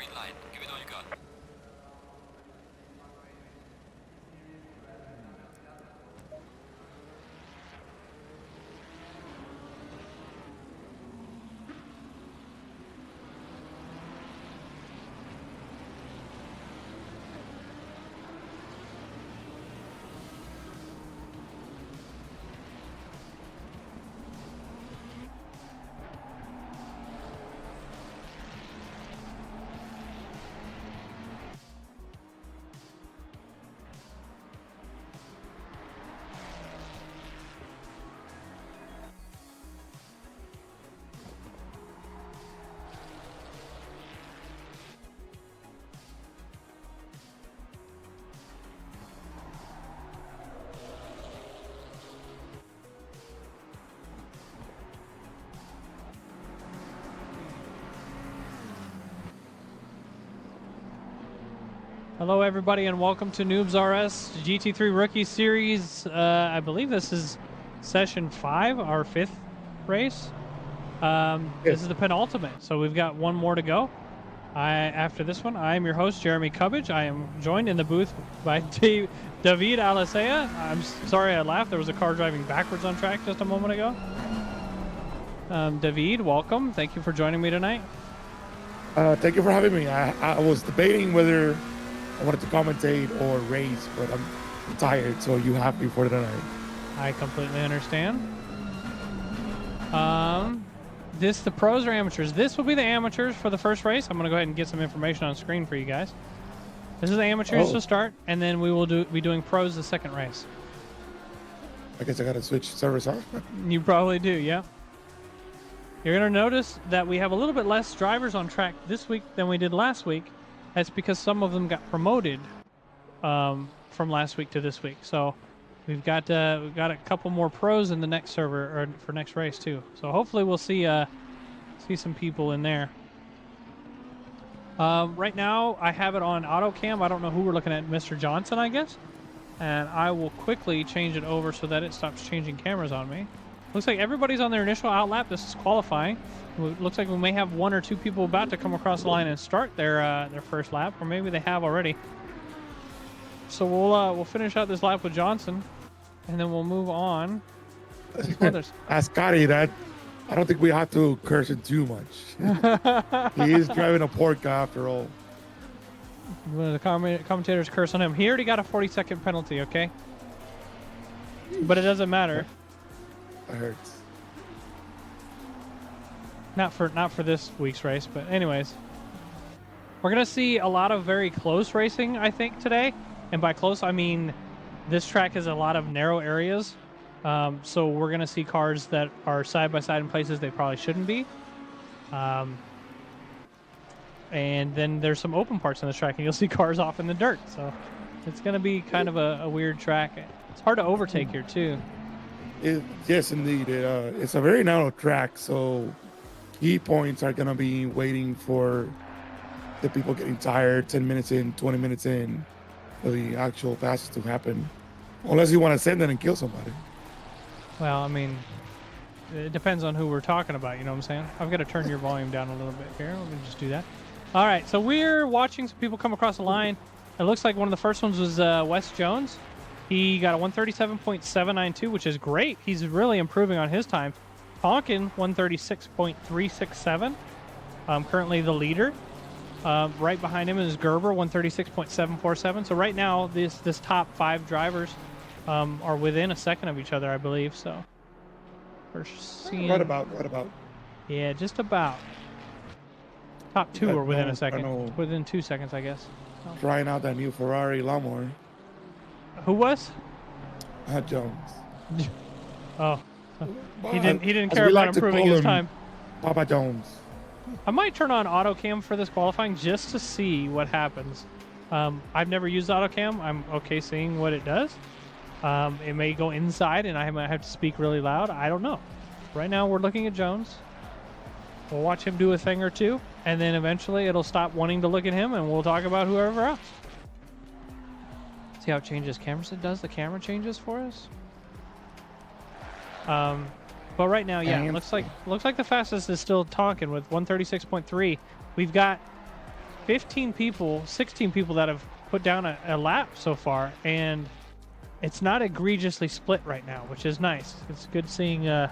green light. Give it all you got. Hello, everybody, and welcome to Noobs RS GT3 Rookie Series. I believe this is session 5, our 5th race. This is the penultimate, so we've got one more to go. After this one, I am your host, Jeremy Cubbage. I am joined in the booth by David Alicea. I'm sorry I laughed. There was a car driving backwards on track just a moment ago. David, welcome. Thank you for joining me tonight. Thank you for having me. I was debating whether I wanted to commentate or race, but I'm tired, so you have me for tonight. I completely understand. This the pros or amateurs? This will be the amateurs for the first race. I'm going to go ahead and get some information on screen for you guys. This is the amateurs to start, and then we will be doing pros the second race. I guess I got to switch servers off. You probably do, yeah. You're going to notice that we have a little bit less drivers on track this week than we did last week. That's because some of them got promoted from last week to this week. So we've got a couple more pros in the next server or for next race too. So hopefully we'll see some people in there. Right now I have it on auto cam. I don't know who we're looking at, Mr. Johnson, I guess. And I will quickly change it over so that it stops changing cameras on me. Looks like everybody's on their initial outlap. This is qualifying. It looks like we may have one or two people about to come across the line and start their first lap, or maybe they have already. So we'll finish out this lap with Johnson, and then we'll move on. Ask Scotty that. I don't think we have to curse him too much. He is driving a pork after all. The commentators curse on him. He already got a 40-second penalty, okay? But it doesn't matter. That hurts. Not for this week's race, but anyways. We're going to see a lot of very close racing, I think, today. And by close, I mean this track has a lot of narrow areas. So we're going to see cars that are side-by-side in places they probably shouldn't be. And then there's some open parts on this track, and you'll see cars off in the dirt. So it's going to be kind of a weird track. It's hard to overtake here, too. Yes, indeed. It's a very narrow track, so key points are going to be waiting for the people getting tired 10 minutes in, 20 minutes in for the actual passes to happen. Unless you want to send it and kill somebody. Well, I mean, it depends on who we're talking about, you know what I'm saying? I've got to turn your volume down a little bit here. Let me just do that. All right, so we're watching some people come across the line. It looks like one of the first ones was Wes Jones. He got a 137.792, which is great. He's really improving on his time. Tonkin, 136.367. Currently the leader. Right behind him is Gerber, 136.747. So right now, this top 5 drivers are within a second of each other, I believe. So we're seeing... What about? Yeah, just about. Top 2 are within a second. Within 2 seconds, I guess. Trying out that new Ferrari lawnmower. Who was? Jones. Oh, he didn't care about improving his time. Papa Jones. I might turn on auto cam for this qualifying just to see what happens. I've never used auto cam. I'm okay seeing what it does. It may go inside and I might have to speak really loud. I don't know. Right now we're looking at Jones. We'll watch him do a thing or two, and then eventually it'll stop wanting to look at him, and we'll talk about whoever else. See how it changes cameras? It does the camera changes for us. But right now, yeah, looks like the fastest is still Tonkin with 136.3. We've got 15 people, 16 people that have put down a lap so far, and it's not egregiously split right now, which is nice. It's good seeing a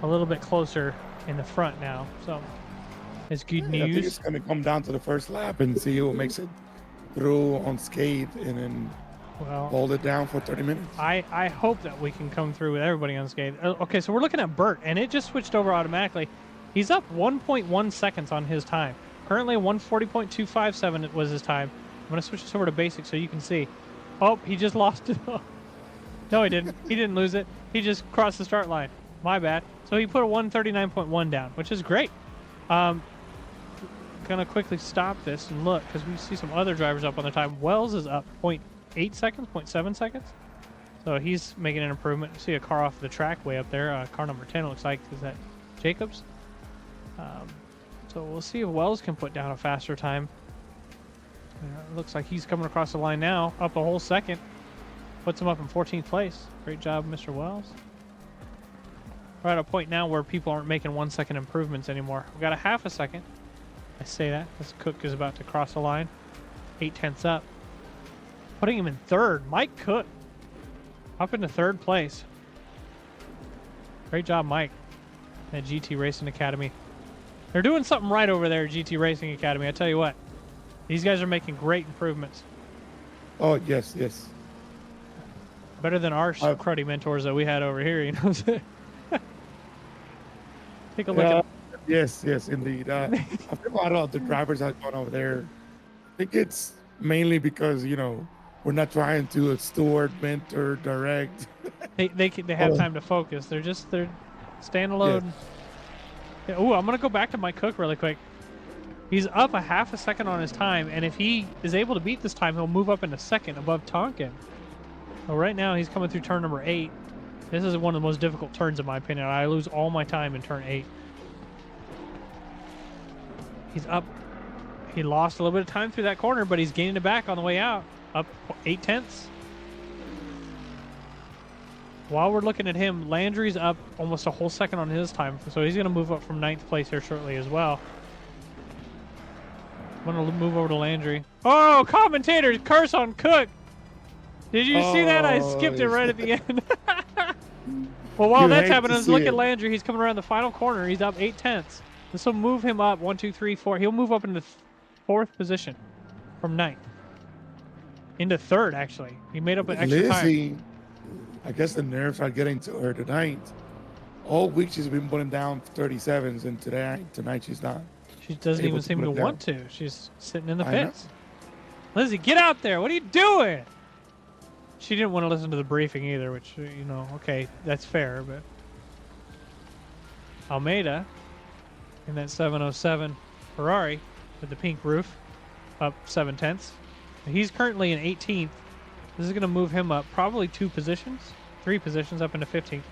little bit closer in the front now, so it's good news. I think it's going to come down to the first lap and see who makes it through unscathed and then hold it down for 30 minutes. I hope that we can come through with everybody unscathed. Okay, so we're looking at Bert, and it just switched over automatically. He's up 1.1 seconds on his time. Currently 140.257 was his time. I'm going to switch this over to basic so you can see. Oh, he just lost it. No, he didn't. He didn't lose it. He just crossed the start line. My bad. So he put a 139.1 down, which is great. Gonna quickly stop this and look because we see some other drivers up on the time. Wells is up 0.8 seconds, 0.7 seconds. So he's making an improvement. You see a car off the track way up there. Car number 10 looks like, is that Jacobs? So we'll see if Wells can put down a faster time. It looks like he's coming across the line now, up a whole second. Puts him up in 14th place. Great job, Mr. Wells. We're at a point now where people aren't making 1 second improvements anymore. We've got a half a second. I say that as Cook is about to cross the line. 0.8 up. Putting him in third. Mike Cook up into third place. Great job, Mike, at GT Racing Academy. They're doing something right over there at GT Racing Academy. I tell you what. These guys are making great improvements. Oh, yes, yes. Better than our cruddy mentors that we had over here, you know what I'm saying? Take a look at. Yes, yes, indeed. I think a lot of the drivers that gone over there, I think it's mainly because, you know, we're not trying to steward, mentor, direct. They have time to focus. They're standalone. Yes. Yeah, ooh, I'm going to go back to Mike Cook really quick. He's up a half a second on his time, and if he is able to beat this time, he'll move up into second above Tonkin. So right now, he's coming through turn number 8. This is one of the most difficult turns, in my opinion. I lose all my time in turn 8. He's up. He lost a little bit of time through that corner, but he's gaining it back on the way out. Up 0.8. While we're looking at him, Landry's up almost a whole second on his time, so he's going to move up from 9th place here shortly as well. I'm going to move over to Landry. Oh, commentator, curse on Cook. Did you see that? I skipped it right at the end. Well, while that's happening, look at Landry. He's coming around the final corner. He's up 0.8. This will move him up 1, 2, 3, 4. He'll move up into 4th position from 9th. Into 3rd, actually. He made up an extra time. I guess the nerves are getting to her tonight. All week she's been putting down 37s, and tonight she's not. She doesn't even seem to want to. She's sitting in the pits. Lizzie, get out there. What are you doing? She didn't want to listen to the briefing either, which, you know, okay, that's fair, but Almeida in that 707 Ferrari with the pink roof, up 0.7. He's currently in 18th. This is going to move him up probably 3 positions up into 15th.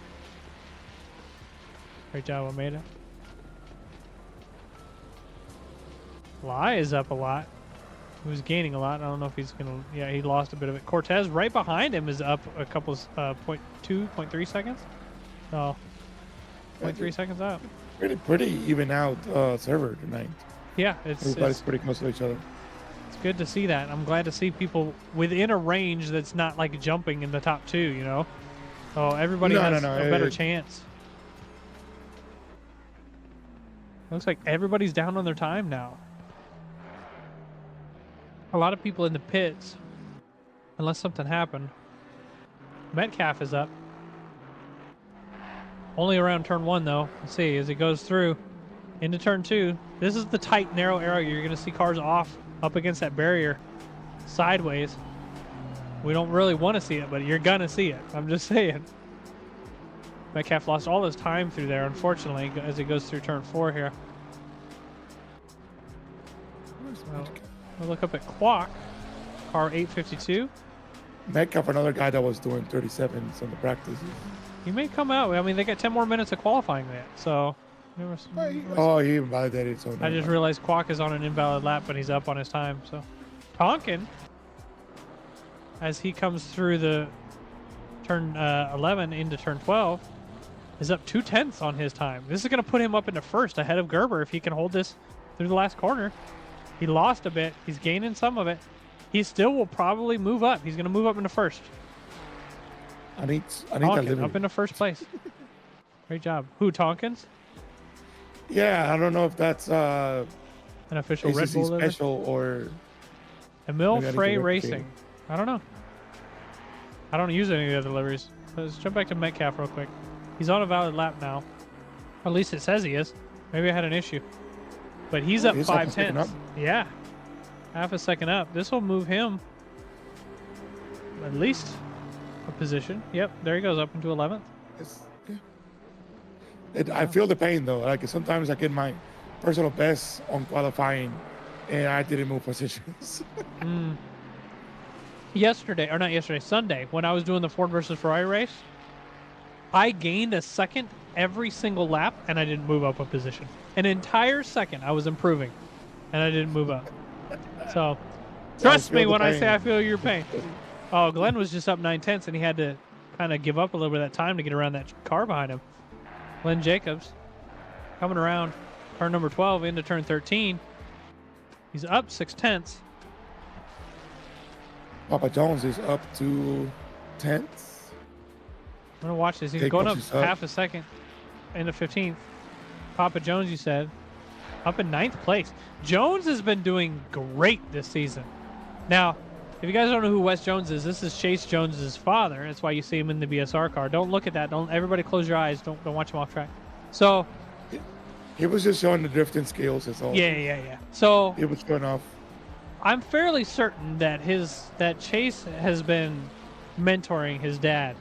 Great job, Almeida. Lai is up a lot. He was gaining a lot. I don't know if he's going to... Yeah, he lost a bit of it. Cortez right behind him is up a couple of 0.3 seconds. So, 0.3 seconds up. Pretty even out server tonight. Yeah, everybody's pretty close to each other. It's good to see that. I'm glad to see people within a range that's not like jumping in the top 2, you know? So everybody has a better chance. Looks like everybody's down on their time now. A lot of people in the pits, unless something happened. Metcalf is up. Only around turn 1, though. Let's see, as it goes through into turn 2. This is the tight, narrow area. You're going to see cars off up against that barrier sideways. We don't really want to see it, but you're going to see it. I'm just saying. Metcalf lost all his time through there, unfortunately, as it goes through turn 4 here. We'll look up at Kwok, car 852. Metcalf, another guy that was doing 37s on the practices. He may come out. I mean, they got 10 more minutes of qualifying that, so... he invalidated. So I just realized Kwok is on an invalid lap, but he's up on his time. So Tonkin, as he comes through the turn 11 into turn 12, is up 0.2 on his time. This is going to put him up into 1st ahead of Gerber if he can hold this through the last corner. He lost a bit. He's gaining some of it. He still will probably move up. He's going to move up into first. I need that Tonkin livery. up into first place. Great job. Who, Tonkins? Yeah, I don't know if that's An official Red ACC Bull livery? special or Emil maybe I need to Frey replicate Racing. it. I don't know. I don't use any of the other liveries. Let's jump back to Metcalf real quick. He's on a valid lap now. Or at least it says he is. Maybe I had an issue. But he's up He's 5 second tenths. up. Yeah. Half a second up. This will move him at least a position. Yep, there he goes up into 11th. I feel the pain though. Like sometimes I get my personal best on qualifying, and I didn't move positions. Sunday, when I was doing the Ford versus Ferrari race, I gained a second every single lap, and I didn't move up a position. An entire second, I was improving, and I didn't move up. So, trust me when I say I feel your pain. Oh, Glenn was just up 9 tenths, and he had to kind of give up a little bit of that time to get around that car behind him. Glenn Jacobs coming around turn number 12 into turn 13. He's up 6 tenths. Papa Jones is up to 10th. I'm going to watch this. He's Jacobs going up is up. half a second into 15th. Papa Jones, you said, up in 9th place. Jones has been doing great this season. Now, if you guys don't know who Wes Jones is, this is Chase Jones's father. That's why you see him in the BSR car. Don't look at that. Don't everybody close your eyes. Don't watch him off track. So He was just showing the drifting skills. That's all. yeah. So He was showing off. I'm fairly certain that Chase has been mentoring his dad,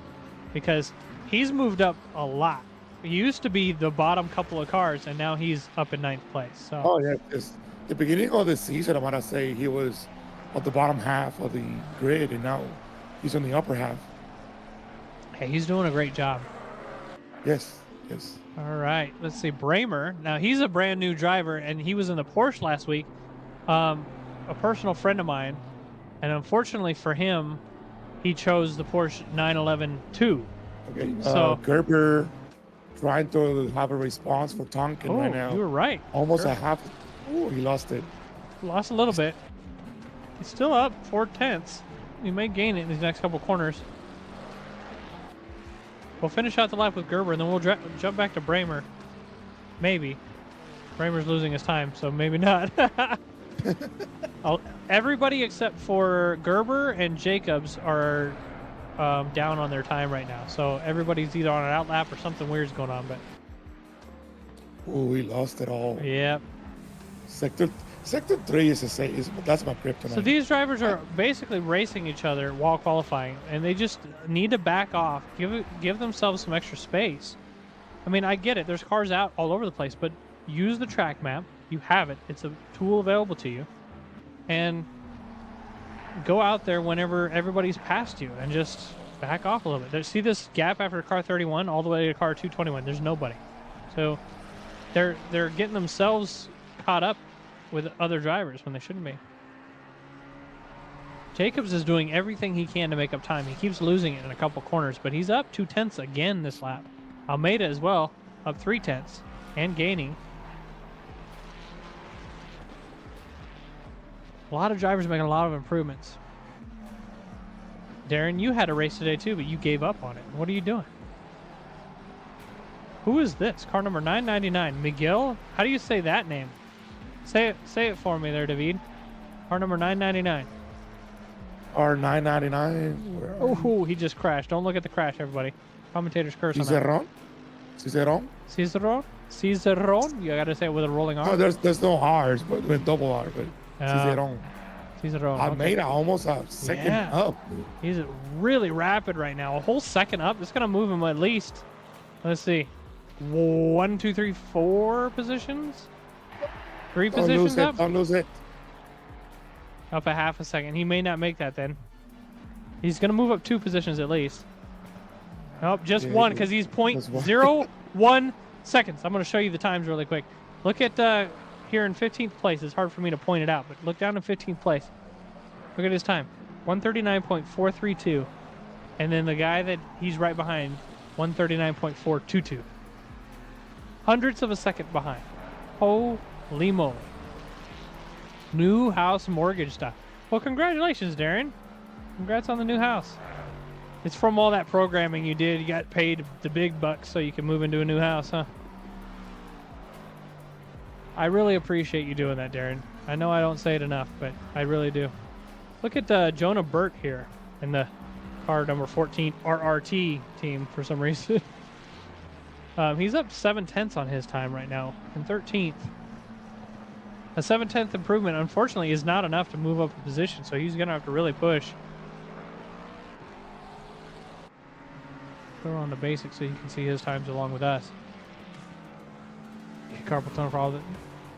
because he's moved up a lot. He used to be the bottom couple of cars, and now he's up in 9th place. So Oh yeah, because the beginning of the season, I want to say he was on the bottom half of the grid, and now he's on the upper half. hey, he's doing a great job. Yes. All right, let's see. Bramer. Now, he's a brand new driver, and he was in the Porsche last week. A personal friend of mine, and unfortunately for him, he chose the Porsche 911 2. Okay. So- Gerber trying to have a response for Tonkin Oh, right now. you were right. Almost Sure. a half. Oh, he lost it. Lost a little bit. He's still up 4 tenths. He may gain it in these next couple corners. We'll finish out the lap with Gerber, and then we'll jump back to Bramer. Maybe. Bramer's losing his time, so maybe not. Everybody except for Gerber and Jacobs are down on their time right now. So everybody's either on an out lap or something weird's going on. But Oh, he lost it all. yeah. Sector 3 that's my kryptonite. So these drivers are basically racing each other while qualifying, and they just need to back off, give themselves some extra space. I mean, I get it. There's cars out all over the place, but use the track map. You have it. It's a tool available to you. And go out there whenever everybody's past you and just back off a little bit. See this gap after car 31 all the way to car 221. There's nobody. So they're getting themselves caught up with other drivers when they shouldn't be. Jacobs is doing everything he can to make up time. He keeps losing it in a couple corners, but he's up 2 tenths again this lap. Almeida as well, up 3 tenths and gaining. A lot of drivers making a lot of improvements. Darren, you had a race today too, but you gave up on it. What are you doing? Who is this? Car number 999. Miguel? How do you say that name? Say it for me there, David. Car number 999. R999. Oh, he just crashed. Don't look at the crash, everybody. Commentators curse on that. Cicerone? Cicerone? You gotta say it with a rolling R. No, there's no R's, but with double R. But Cicerone. Cicerone. Almeida almost a second up. He's really rapid right now. A whole second up. It's gonna move him at least. Let's see. 1, 2, 3, 4 positions. 3 positions up. Don't lose it. Up a half a second. He may not make that then. He's going to move up 2 positions at least. Nope, just one, because he's 0.01 seconds. I'm going to show you the times really quick. Look at here in 15th place. It's hard for me to point it out, but look down in 15th place. Look at his time. 139.432. And then the guy that he's right behind, 139.422. Hundredths of a second behind. Holy moly. New house mortgage stuff. Well, congratulations, Darren. Congrats on the new house. It's from all that programming you did. You got paid the big bucks so you can move into a new house, huh? I really appreciate you doing that, Darren. I know I don't say it enough, but I really do. Look at Jonah Burt here in the car number 14 RRT team for some reason. He's up 7/10 on his time right now in 13th. A 7/10 improvement, unfortunately, is not enough to move up a position, so he's going to have to really push. Put her on the basics so you can see his times along with us. Carpal tunnel for all that.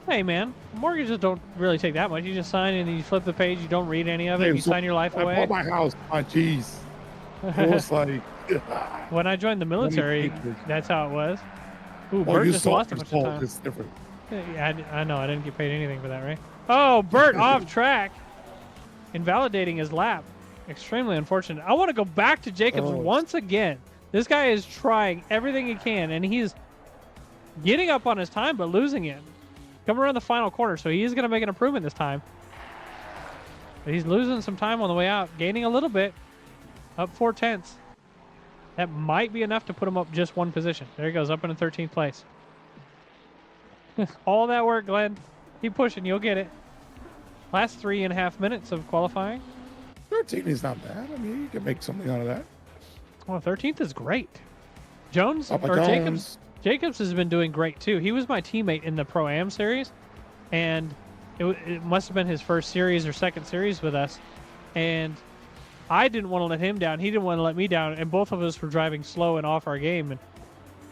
Hey, man, mortgages don't really take that much. You just sign and you flip the page. You don't read any of it. You sign your life away. I bought my house. Oh, jeez. It was like... When I joined the military, that's how it was. Ooh, well, Bert just lost a bunch of time. It's different. Yeah, I know. I didn't get paid anything for that, right? Oh, Bert off track. Invalidating his lap. Extremely unfortunate. I want to go back to Jacobs once again. This guy is trying everything he can, and he's getting up on his time, but losing it. Coming around the final corner, so he is going to make an improvement this time. But he's losing some time on the way out, gaining a little bit. Up 4/10. That might be enough to put him up just one position. There he goes, up in 13th place. All that work, Glenn. Keep pushing, you'll get it. Last 3.5 minutes of qualifying. 13 is not bad. I mean, you can make something out of that. Well, 13th is great. Jones, Papa or Jones. Jacobs has been doing great too. He was my teammate in the Pro-Am series, and it must have been his first series or second series with us. And I didn't want to let him down. He didn't want to let me down, and both of us were driving slow and off our game. And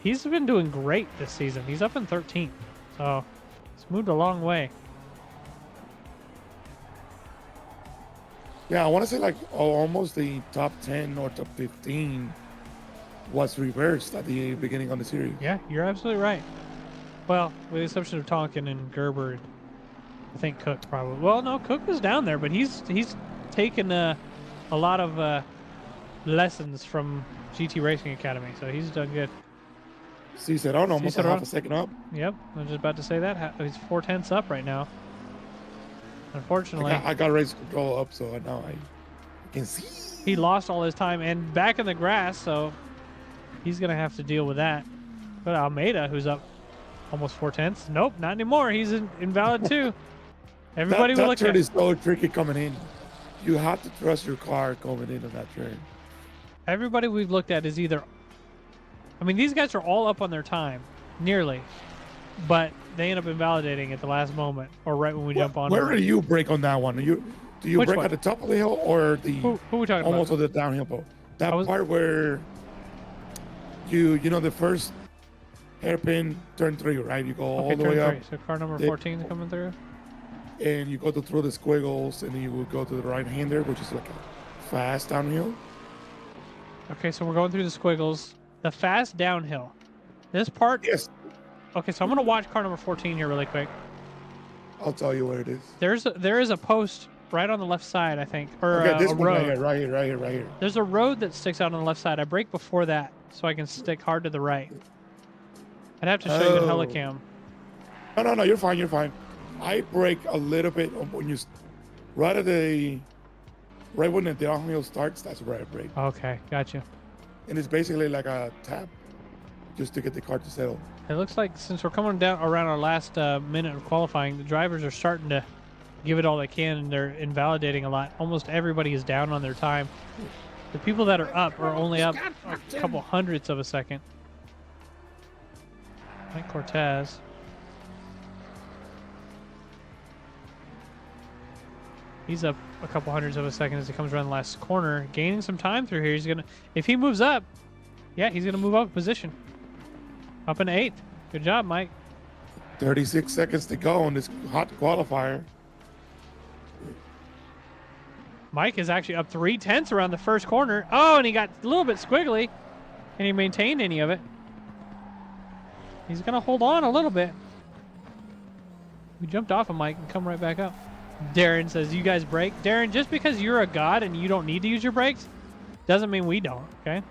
he's been doing great this season. He's up in 13th, so it's moved a long way. Yeah, I want to say like almost the top 10 or top 15 was reversed at the beginning of the series. Yeah, you're absolutely right. Well, with the exception of Tonkin and Gerber, and I think Cook probably. Well, no, Cook was down there, but he's taken a lot of lessons from GT Racing Academy, so he's done good. See, said, oh no, almost a half a second up. Yep, I was just about to say that. He's 4/10 up right now. Unfortunately, I got race control up, so now I can see. He lost all his time and back in the grass, so he's going to have to deal with that. But Almeida, who's up almost 4/10, nope, not anymore. He's invalid too. Everybody that look turn at is so tricky coming in. You have to trust your car coming in on that turn. Everybody we've looked at is either, I mean, these guys are all up on their time, nearly, but they end up invalidating at the last moment or right when we jump on. Where do you brake on that one? Do you Which brake one? at the top of the hill or the Who are we talking almost about? of the downhill part? That part where you know the first hairpin turn 3, right? You go all the way up. So car number 14 coming through. And you go through the squiggles, and then you would go to the right hander, which is like a fast downhill. Okay, so we're going through the squiggles. The fast downhill. This part? Yes. Okay, so I'm going to watch car number 14 here really quick. I'll tell you where it is. There is a post right on the left side, I think, or okay, this a one road. right here. There's a road that sticks out on the left side. I brake before that, so I can stick hard to the right. I'd have to show you the helicam. No, you're fine. I brake a little bit when you right when the downhill starts. That's where I brake. Okay, gotcha. And it's basically like a tap, just to get the car to settle. It looks like since we're coming down around our last minute of qualifying, the drivers are starting to give it all they can, and they're invalidating a lot. Almost everybody is down on their time. The people that are up are only up a couple hundredths of a second. Mike Cortez. He's up a couple hundredths of a second as he comes around the last corner, gaining some time through here. He's gonna, if he moves up, yeah, he's gonna move up a position. Up in 8th. Good job, Mike. 36 seconds to go on this hot qualifier. Mike is actually up 3/10 around the first corner. Oh, and he got a little bit squiggly. Can he maintain any of it? He's gonna hold on a little bit. We jumped off of Mike and come right back up. Darren says, you guys brake. Darren, just because you're a god and you don't need to use your brakes, doesn't mean we don't, okay?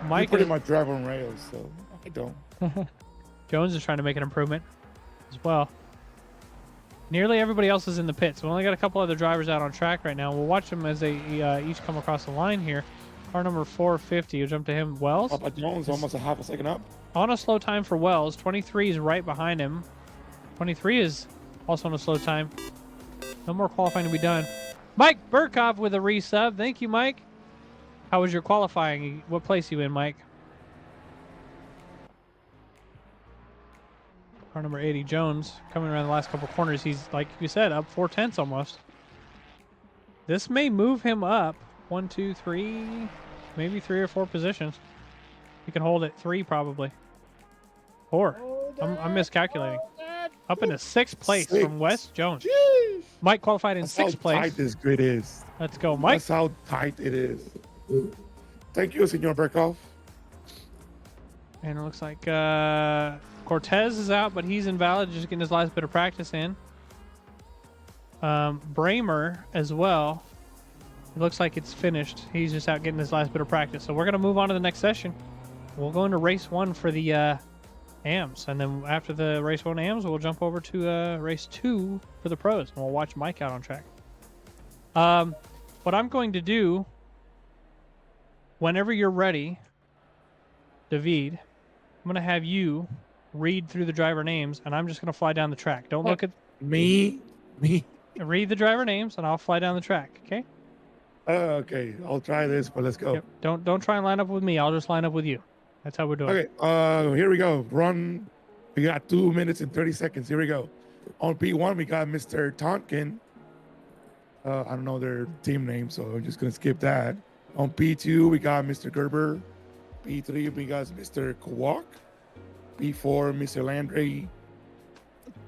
Mike pretty much drive on rails, so I don't. Jones is trying to make an improvement as well. Nearly everybody else is in the pits. We only got a couple other drivers out on track right now. We'll watch them as they each come across the line here. Car number 450, you jump to him. Wells. Papa Jones almost a half a second up. On a slow time for Wells. 23 is right behind him. 23 is also on a slow time. No more qualifying to be done. Mike Burkhoff with a resub. Thank you, Mike. How was your qualifying? What place you in, Mike? Car number 80, Jones, coming around the last couple corners. He's, like you said, up 4/10 almost. This may move him up 1, 2, 3, maybe 3 or 4 positions. He can hold it 3 probably. 4. I'm miscalculating. Up into 6th place from West Jones. Jeez. Mike qualified in That's 6th how place. tight this grid is. Let's go, Mike. That's how tight it is. Thank you, Senor Berkhoff. And it looks like Cortez is out, but he's invalid, just getting his last bit of practice in. Bramer as well. It looks like it's finished. He's just out getting his last bit of practice. So we're going to move on to the next session. We'll go into race 1 for the AMs. And then after the race 1 AMs, we'll jump over to race 2 for the pros. And we'll watch Mike out on track. What I'm going to do, whenever you're ready, David, I'm going to have you read through the driver names, and I'm just going to fly down the track. Don't look at me. Read the driver names, and I'll fly down the track. Okay? Okay, I'll try this, but let's go. Yep. Don't try and line up with me. I'll just line up with you. That's how we're doing. Okay. Here we go. Run. We got 2 minutes and 30 seconds. Here we go. On P1, we got Mr. Tonkin. I don't know their team name, so I'm just gonna skip that. On P2, we got Mr. Gerber. P3, we got Mr. Kowak. P4, Mr. Landry.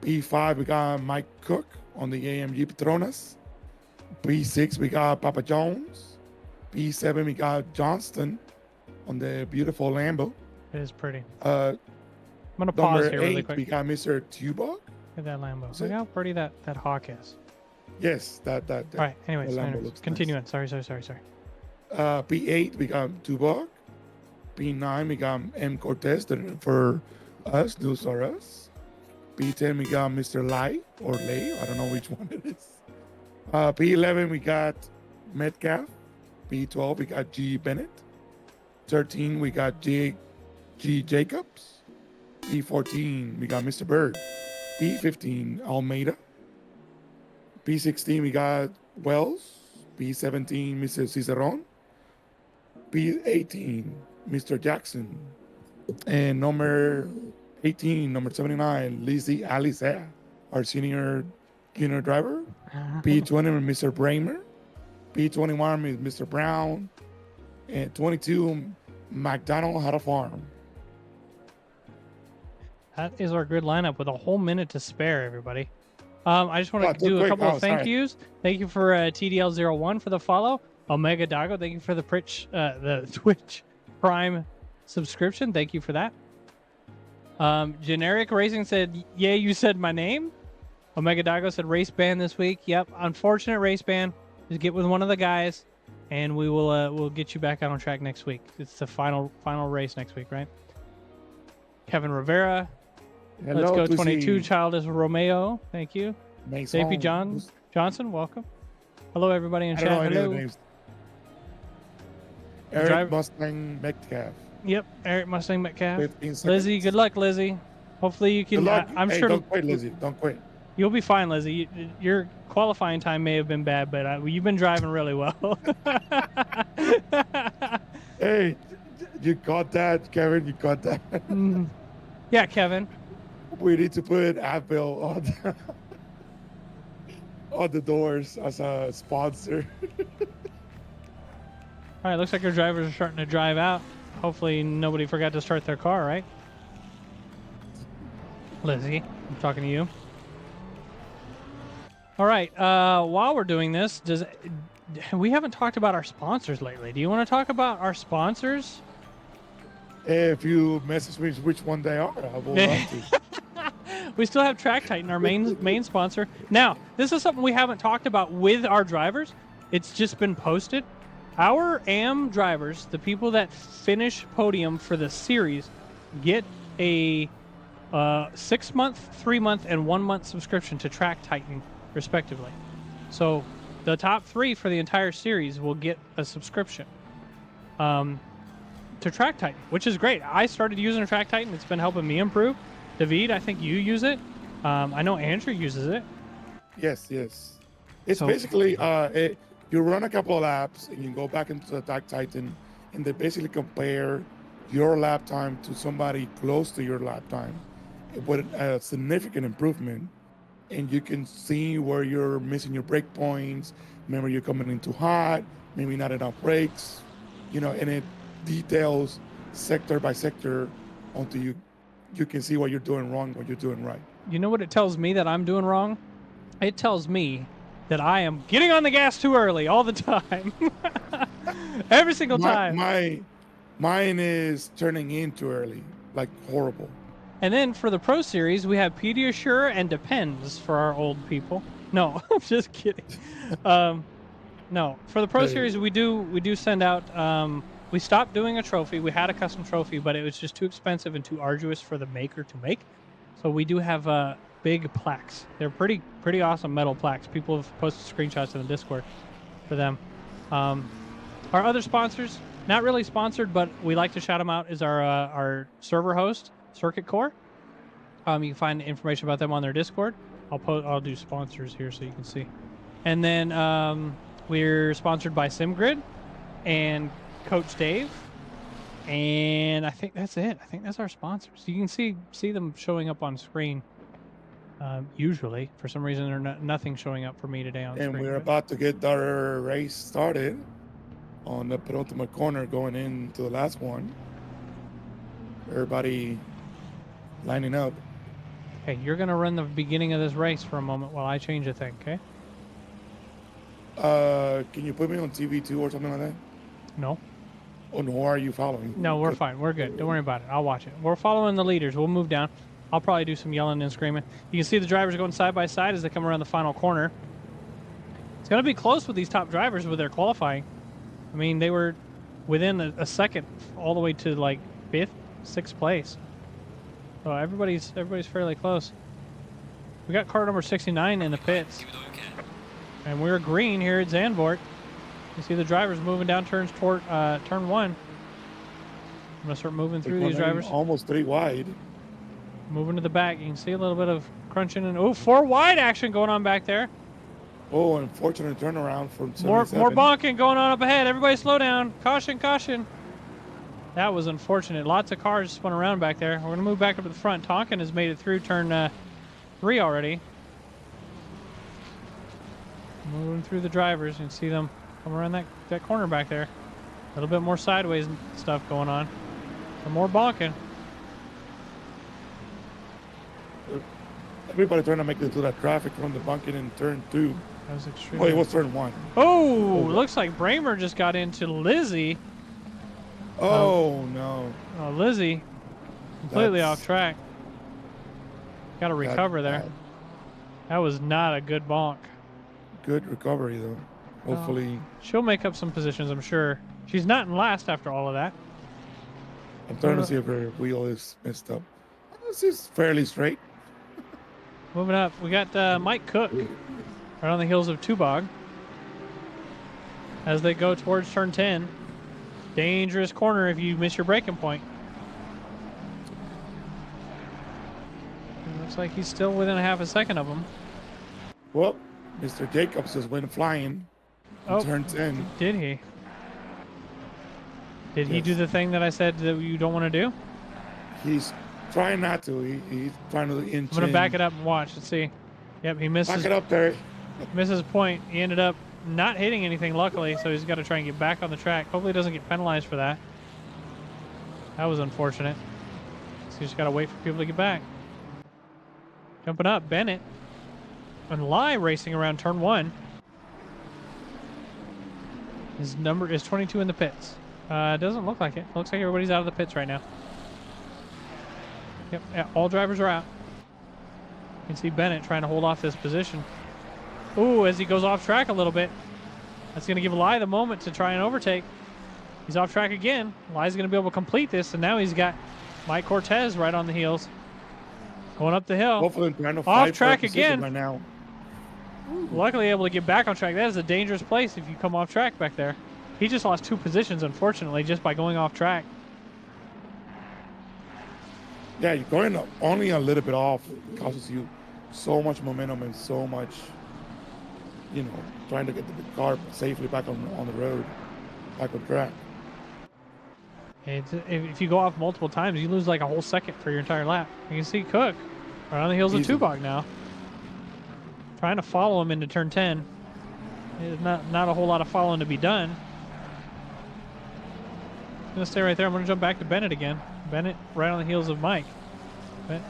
P5, we got Mike Cook on the AMG Petronas. P6, we got Papa Jones. P7, we got Johnston on the beautiful Lambo. It is pretty. I'm gonna pause here really quick. We got Mr. Tubok. Look at that Lambo. Look how pretty that Hawk is. Yes, that. All right. Anyways, looks continue nice. on. Sorry. P8, we got Tubok. P9, we got M. Cortez for us. Those are us. P10, we got Mr. Lai or Lay. I don't know which one it is. P11, we got Metcalf. P12, we got G. Bennett. 13, we got G. Jacobs. P14, we got Mr. Bird. P15, Almeida. P16, we got Wells. P17, Mr. Ciceron. P18, Mr. Jackson. And number 18, number 79, Lizzie Alice, our senior junior driver. P20, Mr. Bramer. P21, Mr. Brown. And 22, McDonald had a farm. That is our grid lineup with a whole minute to spare, everybody. I just want to do a couple of thank yous. Thank you for TDL01 for the follow. Omega Dago, thank you for the Twitch Prime subscription. Thank you for that. Generic Racing said, "Yeah, you said my name." Omega Dago said, "Race ban this week." Yep, unfortunate race ban. Just get with one of the guys, and we will we'll get you back out on track next week. It's the final race next week, right? Kevin Rivera. Hello, Let's go Tusi. 22 Childish Romeo. Thank you. JP Johnson, welcome. Hello, everybody in I chat. don't know any Hello. other names. Eric Mustang Metcalf. Yep, Eric Mustang Metcalf. 15 seconds. Lizzie, good luck, Lizzie. Hopefully you can. Good luck. I'm Hey, sure don't quit, Lizzie. Don't quit. you'll be fine, Lizzie. Your qualifying time may have been bad, but you've been driving really well. Hey, you got that, Kevin. You got that. Yeah, Kevin. We need to put Apple on the doors as a sponsor. All right, looks like our drivers are starting to drive out. Hopefully nobody forgot to start their car, right? Lizzie, I'm talking to you. All right, while we're doing this, we haven't talked about our sponsors lately. Do you want to talk about our sponsors? If you message me which one they are, I will love to. We still have Track Titan, our main sponsor. Now, this is something we haven't talked about with our drivers. It's just been posted. Our AM drivers, the people that finish podium for the series, get a 6-month, 3-month, and 1-month subscription to Track Titan, respectively. So the top 3 for the entire series will get a subscription to Track Titan, which is great. I started using Track Titan. It's been helping me improve. David, I think you use it. I know Andrew uses it. Yes, yes. It's So- basically you run a couple of laps and you go back into the Attack Titan, and they basically compare your lap time to somebody close to your lap time with a significant improvement. And you can see where you're missing your brake points. Maybe you're coming in too hot, maybe not enough brakes, and it details sector by sector until you can see what you're doing wrong, what you're doing right. You know what it tells me that I'm doing wrong? It tells me that I am getting on the gas too early all the time. Every single time. Mine is turning in too early, like horrible. And then for the Pro Series, we have Pediasure and Depends for our old people. No, I'm just kidding. No, for the Pro Series, we do send out. We stopped doing a trophy. We had a custom trophy, but it was just too expensive and too arduous for the maker to make. So we do have big plaques. They're pretty awesome metal plaques. People have posted screenshots in the Discord for them. Our other sponsors, not really sponsored, but we like to shout them out, is our server host, Circuit Core. You can find information about them on their Discord. I'll do sponsors here so you can see. And then we're sponsored by SimGrid and Coach Dave. And I think that's it. I think that's our sponsors. You can see them showing up on screen. Usually, for some reason, there's nothing showing up for me today on screen. And we're about to get our race started on the penultimate corner going into the last one. Everybody lining up. Okay, you're going to run the beginning of this race for a moment while I change a thing, okay? Can you put me on TV2 or something like that? No. Oh, no, are you following? No, we're fine. We're good. Don't worry about it. I'll watch it. We're following the leaders. We'll move down. I'll probably do some yelling and screaming. You can see the drivers going side by side as they come around the final corner. It's going to be close with these top drivers with their qualifying. I mean, they were within a second all the way to like 5th, 6th place. So everybody's fairly close. We got car number 69 in the pits. And we're green here at Zandvoort. You see the drivers moving down turns toward turn 1. I'm going to start moving through these drivers. Almost 3 wide. Moving to the back. You can see a little bit of crunching and 4 wide action going on back there. Oh, unfortunate turnaround from 77. More bonking going on up ahead. Everybody slow down. Caution, caution. That was unfortunate. Lots of cars spun around back there. We're going to move back up to the front. Tonkin has made it through turn 3 already. Moving through the drivers. You can see them come around that corner back there. A little bit more sideways stuff going on. Some more bonking. Everybody trying to make it through that traffic from the bunking in turn 2. That was extremely... Oh, it was turn 1. Oh, looks like Bramer just got into Lizzie. Oh, no. Oh, Lizzie. Completely off track. Got to recover there. That was not a good bonk. Good recovery, though. Hopefully. She'll make up some positions, I'm sure. She's not in last after all of that. I'm trying to see if her wheel is messed up. This is fairly straight. Moving up, we got Mike Cook right on the heels of Tubog as they go towards turn 10. Dangerous corner if you miss your braking point. It looks like he's still within a half a second of them. Well, Mr. Jacobs just went flying on turn 10. Did he? Did he do the thing that I said that you don't want to do? He's trying not to. He's trying to inch. I'm going to back it up and watch. Let's see. Yep, he misses. Back it up there. Misses point. He ended up not hitting anything, luckily, so he's got to try and get back on the track. Hopefully he doesn't get penalized for that. That was unfortunate. So you just got to wait for people to get back. Jumping up, Bennett. And Lai racing around turn 1. His number is 22 in the pits. Doesn't look like it. Looks like everybody's out of the pits right now. Yep, yeah, all drivers are out. You can see Bennett trying to hold off this position. Ooh, as he goes off track a little bit. That's going to give Lai the moment to try and overtake. He's off track again. Lai's going to be able to complete this, and now he's got Mike Cortez right on the heels. Going up the hill. Both of them trying to Off fight for a track position again. right now. Luckily able to get back on track. That is a dangerous place if you come off track back there. He just lost 2 positions, unfortunately, just by going off track. Yeah, you're going only a little bit off causes you so much momentum and so much, you know, trying to get the car safely back on the road, back on track. If you go off multiple times, you lose like a whole second for your entire lap. You can see Cook right on the heels of Tubok now. Trying to follow him into turn 10. There's not a whole lot of following to be done. I'm going to stay right there. I'm going to jump back to Bennett again. Bennett right on the heels of Mike. But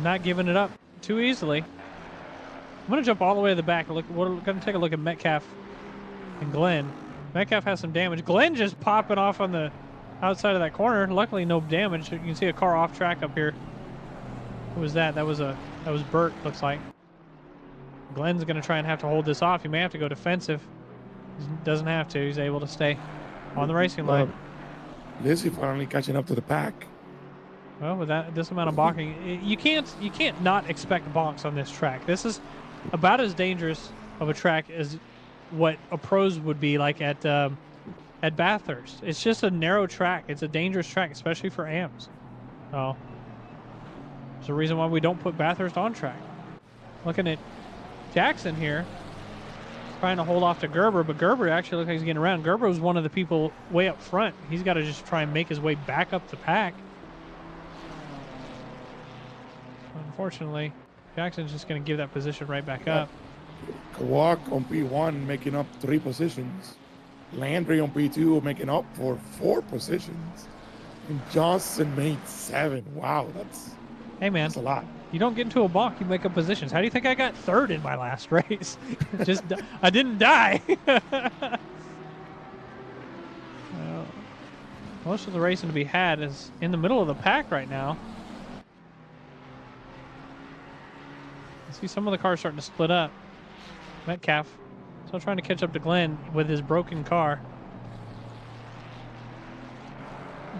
not giving it up too easily. I'm going to jump all the way to the back. We're going to take a look at Metcalf and Glenn. Metcalf has some damage. Glenn just popping off on the outside of that corner. Luckily, no damage. You can see a car off track up here. Who was that? That was Burt, looks like. Glenn's going to try and have to hold this off. He may have to go defensive. He doesn't have to. He's able to stay on the racing line. Lizzie finally catching up to the pack. Well, with this amount of bonking, you can't not expect bonks on this track. This is about as dangerous of a track as what a pros would be like at Bathurst. It's just a narrow track. It's a dangerous track, especially for AMs. So there's a reason why we don't put Bathurst on track. Looking at Jackson here, trying to hold off to Gerber, but Gerber actually looks like he's getting around. Gerber was one of the people way up front. He's got to just try and make his way back up the pack. Unfortunately, Jackson's just going to give that position right back up. Kawak on P1 making up 3 positions. Landry on P2 making up for 4 positions. And Johnson made 7. Wow, that's hey man, that's a lot. You don't get into a balk, you make up positions. How do you think I got 3rd in my last race? Just I didn't die. Most of the racing to be had is in the middle of the pack right now. I see some of the cars starting to split up. Metcalf still trying to catch up to Glenn with his broken car.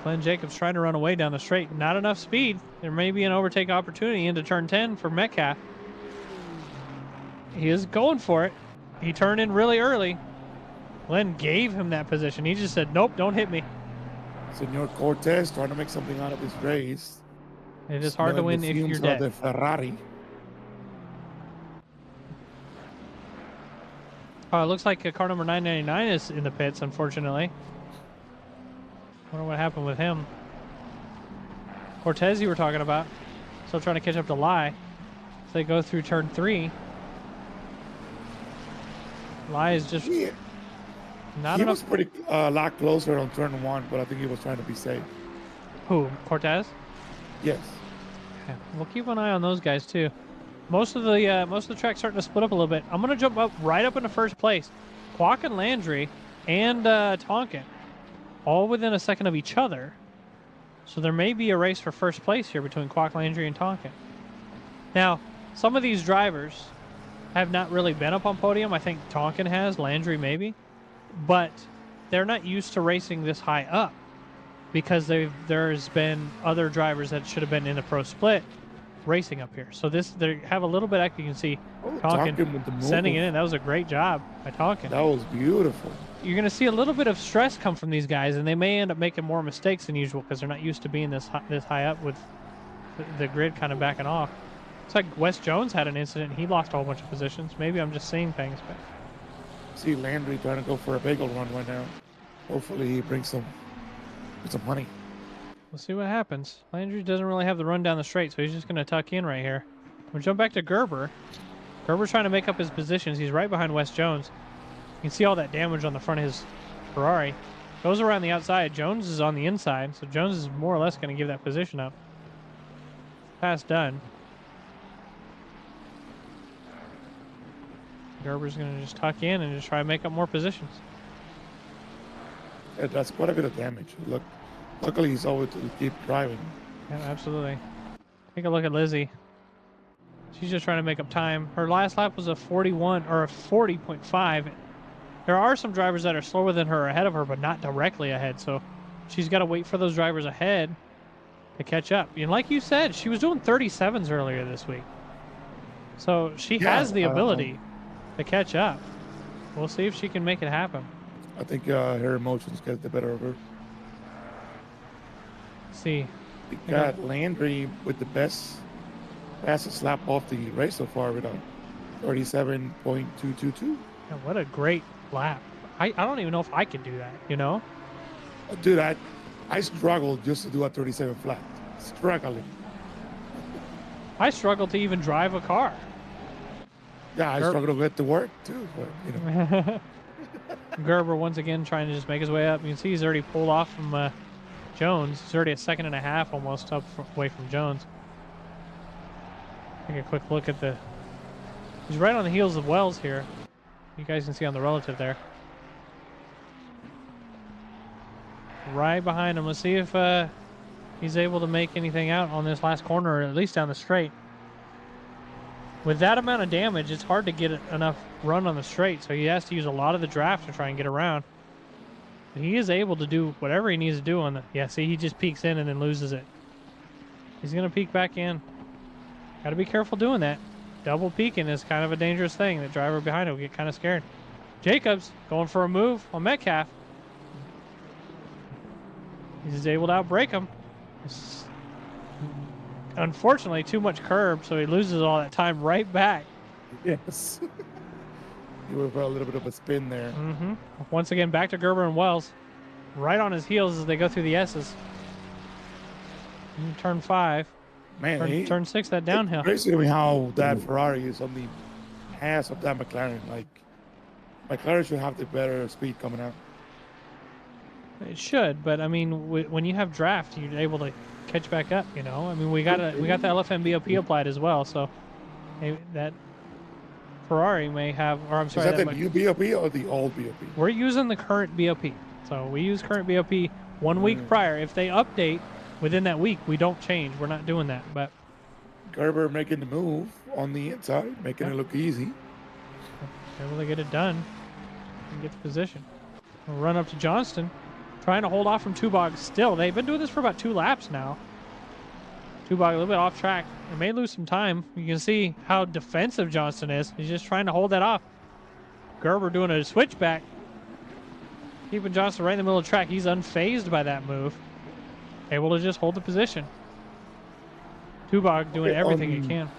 Glenn Jacobs trying to run away down the straight. Not enough speed. There may be an overtake opportunity into turn 10 for Metcalf. He is going for it. He turned in really early. Glenn gave him that position. He just said, nope, don't hit me. Senor Cortez trying to make something out of this race. It is hard to win if you're dead. The Ferrari. Oh, it looks like car number 999 is in the pits, unfortunately. Wonder what happened with him. Cortez, you were talking about. Still trying to catch up to Lai. So they go through turn 3. Lai is just not enough. He was pretty a lot closer on turn 1, but I think he was trying to be safe. Who? Cortez? Yes. Okay. We'll keep an eye on those guys too. Most of the track's starting to split up a little bit. I'm gonna jump up right up into first place. Kwok and Landry and Tonkin, all within a second of each other. So there may be a race for first place here between Kwok, Landry, and Tonkin. Now, some of these drivers have not really been up on podium. I think Tonkin has, Landry maybe, but they're not used to racing this high up because there's been other drivers that should have been in the pro split racing up here. So they have a little bit, you can see Tonkin with the sending it in. That was a great job by Tonkin. That was beautiful. You're going to see a little bit of stress come from these guys, and they may end up making more mistakes than usual because they're not used to being this high up with the grid kind of backing off. Looks like Wes Jones had an incident. He lost a whole bunch of positions. Maybe I'm just seeing things. But see Landry trying to go for a bagel run right now. Hopefully he brings some money. We'll see what happens. Landry doesn't really have the run down the straight, so he's just going to tuck in right here. We'll jump back to Gerber. Gerber's trying to make up his positions. He's right behind Wes Jones. You can see all that damage on the front of his Ferrari. Goes around the outside. Jones is on the inside, so Jones is more or less going to give that position up. Pass done. Gerber's going to just tuck in and just try to make up more positions. Yeah, that's quite a bit of damage. Look, luckily he's able to keep driving. Yeah, absolutely. Take a look at Lizzie. She's just trying to make up time. Her last lap was a 41 or a 40.5. There are some drivers that are slower than her ahead of her, but not directly ahead. So she's got to wait for those drivers ahead to catch up. And like you said, she was doing 37s earlier this week. So she has the ability to catch up. We'll see if she can make it happen. I think her emotions get the better of her. See. We got Landry with the fastest lap off the race so far with a 37.222. Yeah, what a great lap. I don't even know if I could do that, you know? Dude, I struggled just to do a 37 flat. Struggling. I struggle to even drive a car. Yeah, I struggle to get to work too. But, you know. Gerber once again trying to just make his way up. You can see he's already pulled off from Jones. He's already a second and a half almost away from Jones. Take a quick look at he's right on the heels of Wells here. You guys can see on the relative there. Right behind him. Let's see if he's able to make anything out on this last corner, or at least down the straight. With that amount of damage, it's hard to get enough run on the straight, so he has to use a lot of the draft to try and get around. But he is able to do whatever he needs to do on the... Yeah, see, he just peeks in and then loses it. He's going to peek back in. Got to be careful doing that. Double peeking is kind of a dangerous thing. The driver behind him will get kind of scared. Jacobs going for a move on Metcalf. He's able to outbrake him. It's unfortunately too much curb, so he loses all that time right back. Yes. He went for a little bit of a spin there. Mm-hmm. Once again, back to Gerber and Wells. Right on his heels as they go through the S's. Turn 5. Man, turn 6, that downhill. Basically how that Ferrari is on the ass of that McLaren. Like, McLaren should have the better speed coming out. It should, but I mean, when you have draft, you're able to catch back up. You know, I mean, we got the LFM BOP applied as well, so that Ferrari may have, or I'm sorry, is that the new BOP or the old BOP? We're using the current BOP, so we use current BOP 1 week prior. If they update within that week, we don't change. We're not doing that. But Gerber making the move on the inside, making it look easy. Able to get it done and get the position. We'll run up to Johnston. Trying to hold off from Tubog still. They've been doing this for about 2 laps now. Tubog a little bit off track. They may lose some time. You can see how defensive Johnston is. He's just trying to hold that off. Gerber doing a switchback. Keeping Johnston right in the middle of the track. He's unfazed by that move. Able to just hold the position. Tubog doing everything he can.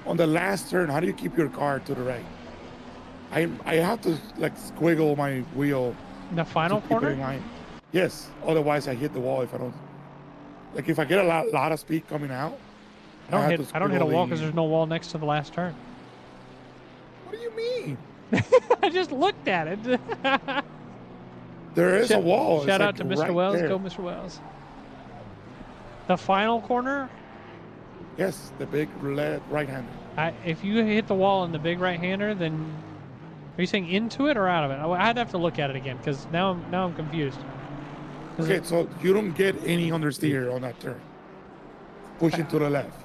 On the last turn, how do you keep your car to the right? I have to like squiggle my wheel. The final corner? Yes, otherwise I hit the wall if I don't. Like if I get a lot of speed coming out, I don't hit a wall because there's no wall next to the last turn. What do you mean? I just looked at it. There is a wall. Shout out like to Mr. right Wells. there. Go, Mr. Wells. The final corner? Yes, the big right-hander. If you hit the wall in the big right-hander, then are you saying into it or out of it? I'd have to look at it again because now I'm confused. Okay, so you don't get any understeer on that turn. Pushing to the left.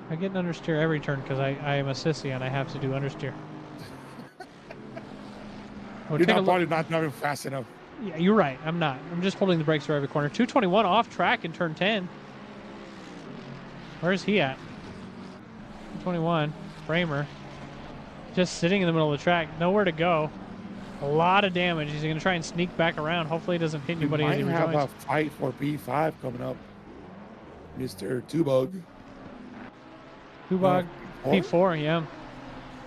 I get an understeer every turn because I am a sissy and I have to do understeer. You're probably not driving fast enough. Yeah, you're right. I'm not. I'm just holding the brakes for every corner. 221 off track in turn 10. Where's he at? 221. Bramer. Just sitting in the middle of the track. Nowhere to go. A lot of damage. He's going to try and sneak back around. Hopefully he doesn't hit anybody as he rejoins. Might have a fight for P5 coming up. Mr. Tubog. Tubog, P4, yeah.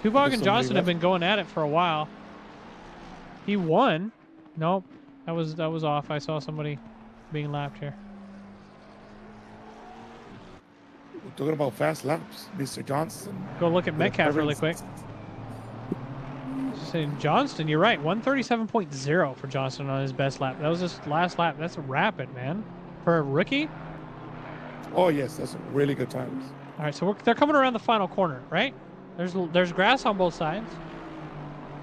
Tubog and Johnson have been going at it for a while. He won. Nope, that was off. I saw somebody being lapped here. We're talking about fast laps, Mr. Johnson. Go look at Metcalf really quick. Saying Johnston, you're right. 137.0 for Johnston on his best lap. That was his last lap. That's rapid, man. For a rookie? Oh, yes. That's really good times. All right, so they're coming around the final corner, right? There's grass on both sides.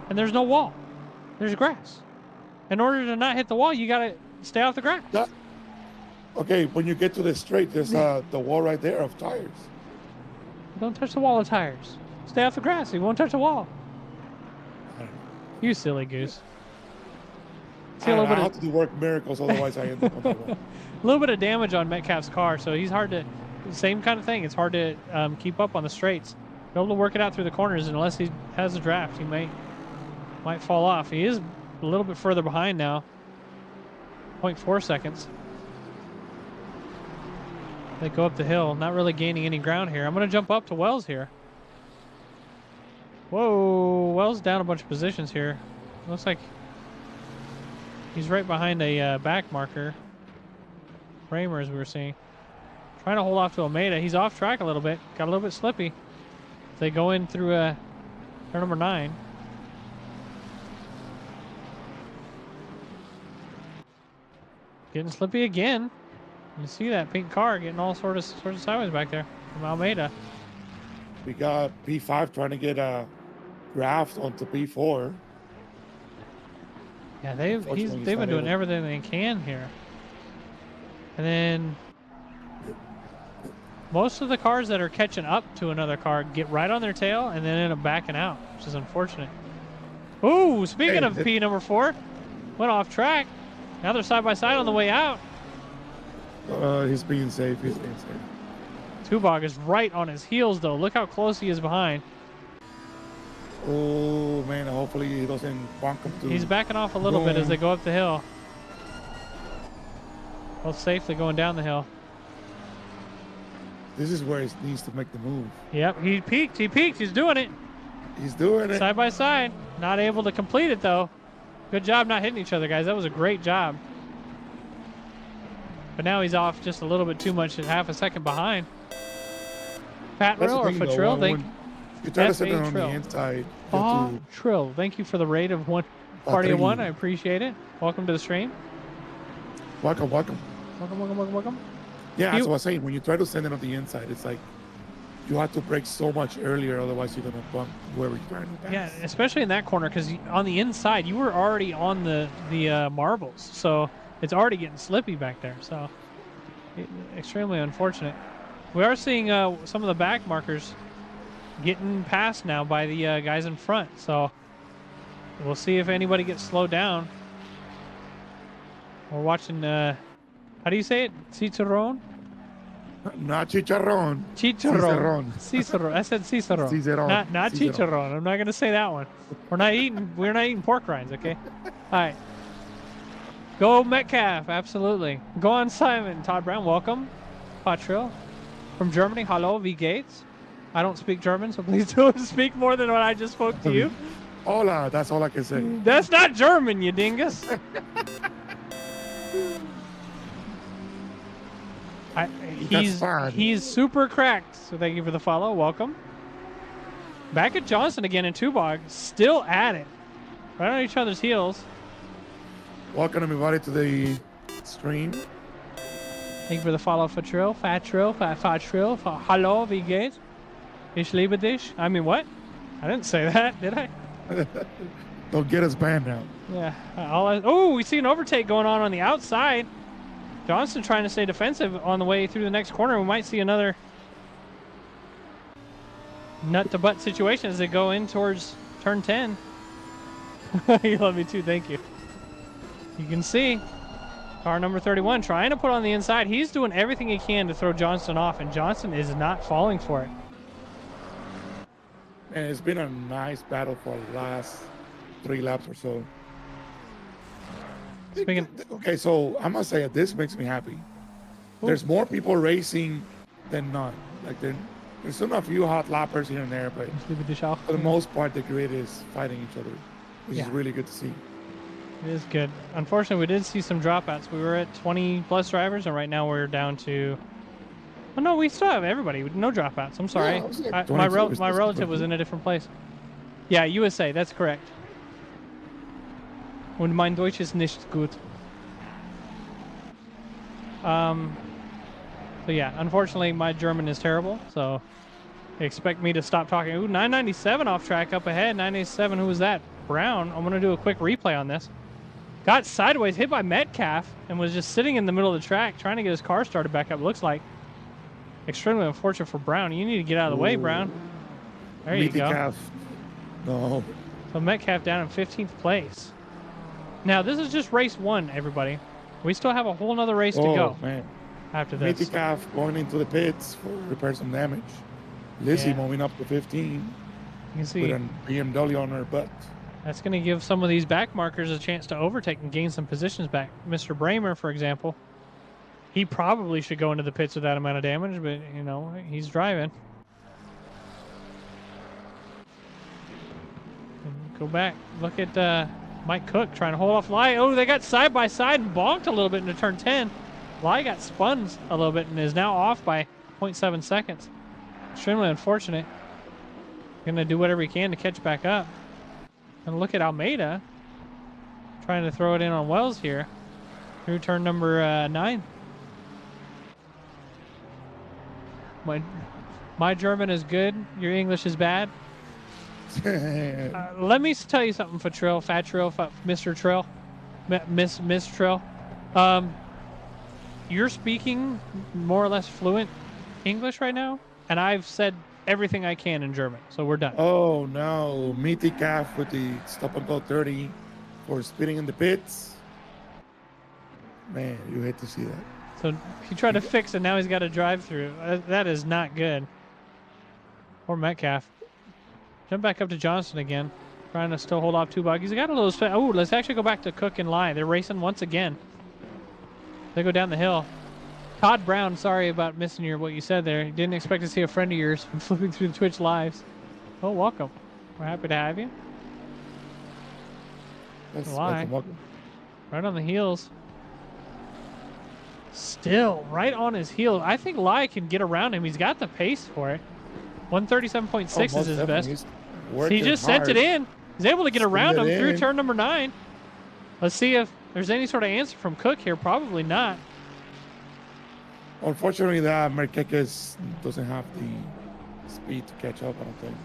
And there's no wall. There's grass. In order to not hit the wall, you got to stay off the grass. Okay, when you get to the straight, there's the wall right there of tires. Don't touch the wall of tires. Stay off the grass. You won't touch the wall. You silly goose. See a little bit I of have to do work miracles, otherwise I end up on that one. a little bit of damage on Metcalf's car, so he's hard to. Same kind of thing. It's hard to keep up on the straights. Be able to work it out through the corners, and unless he has a draft, he might fall off. He is a little bit further behind now. 0.4 seconds. They go up the hill, not really gaining any ground here. I'm going to jump up to Wells here. Whoa, Wells down a bunch of positions here. Looks like he's right behind a back marker. Kramer, as we were seeing. Trying to hold off to Almeida. He's off track a little bit. Got a little bit slippy. They go in through turn number 9. Getting slippy again. You see that pink car getting all sort of sideways back there from Almeida. We got P5 trying to get a draft onto P4. Yeah, they've been doing everything they can here. And then most of the cars that are catching up to another car get right on their tail and then end up backing out, which is unfortunate. Ooh, speaking of P number 4, went off track. Now they're side by side on the way out. He's being safe. He's being safe. Tubog is right on his heels, though. Look how close he is behind. Oh, man. Hopefully he doesn't bonk him too. He's backing off a little bit as they go up the hill. Both safely going down the hill. This is where he needs to make the move. Yep, he peaked. He peaked. He's doing it. He's doing it. Side by side. Not able to complete it, though. Good job not hitting each other, guys. That was a great job. But now he's off just a little bit too much, half a second behind. Pat Rill or Fatrill, thank you. You try to set it on the inside. Oh, Trill, thank you for the raid of one party of one. I appreciate it. Welcome to the stream. Welcome. Welcome. Yeah, that's what I was saying. When you try to send it on the inside, it's like you have to brake so much earlier, otherwise you're gonna bump whoever you're trying to pass. Yeah, especially in that corner, because on the inside you were already on the marbles, so it's already getting slippy back there. So extremely unfortunate. We are seeing some of the back markers getting passed now by the guys in front. So we'll see if anybody gets slowed down. We're watching. How do you say it? Cicerone? Not chicharrón. Chicharron. Cicero. I said Cicero. Cicerone. Not chicharron. I'm not gonna say that one. We're not eating pork rinds, okay? All right. Go Metcalf, absolutely. Go on Simon. Todd Brown, welcome. Patrill from Germany. Hallo, wie geht's? I don't speak German, so please don't speak more than what I just spoke to you. Hola, that's all I can say. That's not German, you dingus. He's super cracked, so thank you for the follow. Welcome. Back at Johnson again in Tubog, still at it. Right on each other's heels. Welcome everybody to the stream. Thank you for the follow, Fatrill. Hallo, wie geht's? Ich liebe dich. I mean, what? I didn't say that, did I? Don't get us banned now. Yeah. Oh, we see an overtake going on the outside. Johnson trying to stay defensive on the way through the next corner. We might see another nut-to-butt situation as they go in towards turn 10. You love me too, thank you. You can see car number 31 trying to put on the inside. He's doing everything he can to throw Johnson off, and Johnson is not falling for it. And it's been a nice battle for the last 3 laps or so. Okay, so I must say this makes me happy. Ooh. There's more people racing than not. Like there's still a few hot lappers here and there, but for the most part, the grid is fighting each other, which is really good to see. It is good. Unfortunately, we did see some dropouts. We were at 20 plus drivers, and right now we're down to. Oh no, we still have everybody. No dropouts. I'm sorry. Yeah, my relative was in a different place. Yeah, USA. That's correct. Und mein Deutsch ist nicht gut. So yeah, unfortunately my German is terrible, so they expect me to stop talking. Ooh, 997 off track up ahead. 997, who was that? Brown. I'm gonna do a quick replay on this. Got sideways, hit by Metcalf, and was just sitting in the middle of the track trying to get his car started back up, looks like. Extremely unfortunate for Brown. You need to get out of the way, Brown. There you go. No. So Metcalf down in 15th place. Now, this is just race 1, everybody. We still have a whole nother race to go Man. after this. Mitikaf going into the pits for repair some damage. Lizzie Yeah. moving up to 15 You can with see a BMW on her butt. that's going to give some of these back markers a chance to overtake and gain some positions back. Mr. Bramer, for example, he probably should go into the pits with that amount of damage, but, you know, he's driving. And go back. Look at Mike Cook trying to hold off Lai. Oh, they got side by side and bonked a little bit into turn 10. Lai got spun a little bit and is now off by 0.7 seconds. Extremely unfortunate. Gonna do whatever he can to catch back up. And look at Almeida trying to throw it in on Wells here through turn number 9. My German is good. Your English is bad. Let me tell you something, Fat Trill, Mr. Trill, Miss Trill. You're speaking more or less fluent English right now, and I've said everything I can in German, so we're done. Oh no, Mitikaf with the stop and go 30 for speeding in the pits. Man, you hate to see that. So he tried to fix it, now he's got to drive through. That is not good. Poor Metcalf. Jump back up to Johnston again. Trying to still hold off 2 buggies. He got a little space. Oh, let's actually go back to Cook and Lai. They're racing once again. They go down the hill. Todd Brown, sorry about missing what you said there. Didn't expect to see a friend of yours flipping through the Twitch lives. Oh, welcome. We're happy to have you. That's Lai. welcome. Right on the heels. Still right on his heel. I think Lai can get around him. He's got the pace for it. 137.6 is his best. He just sent it in. He's able to get around him through turn number 9. Let's see if there's any sort of answer from Cook here. Probably not. Unfortunately, that Marquez doesn't have the speed to catch up, I don't think.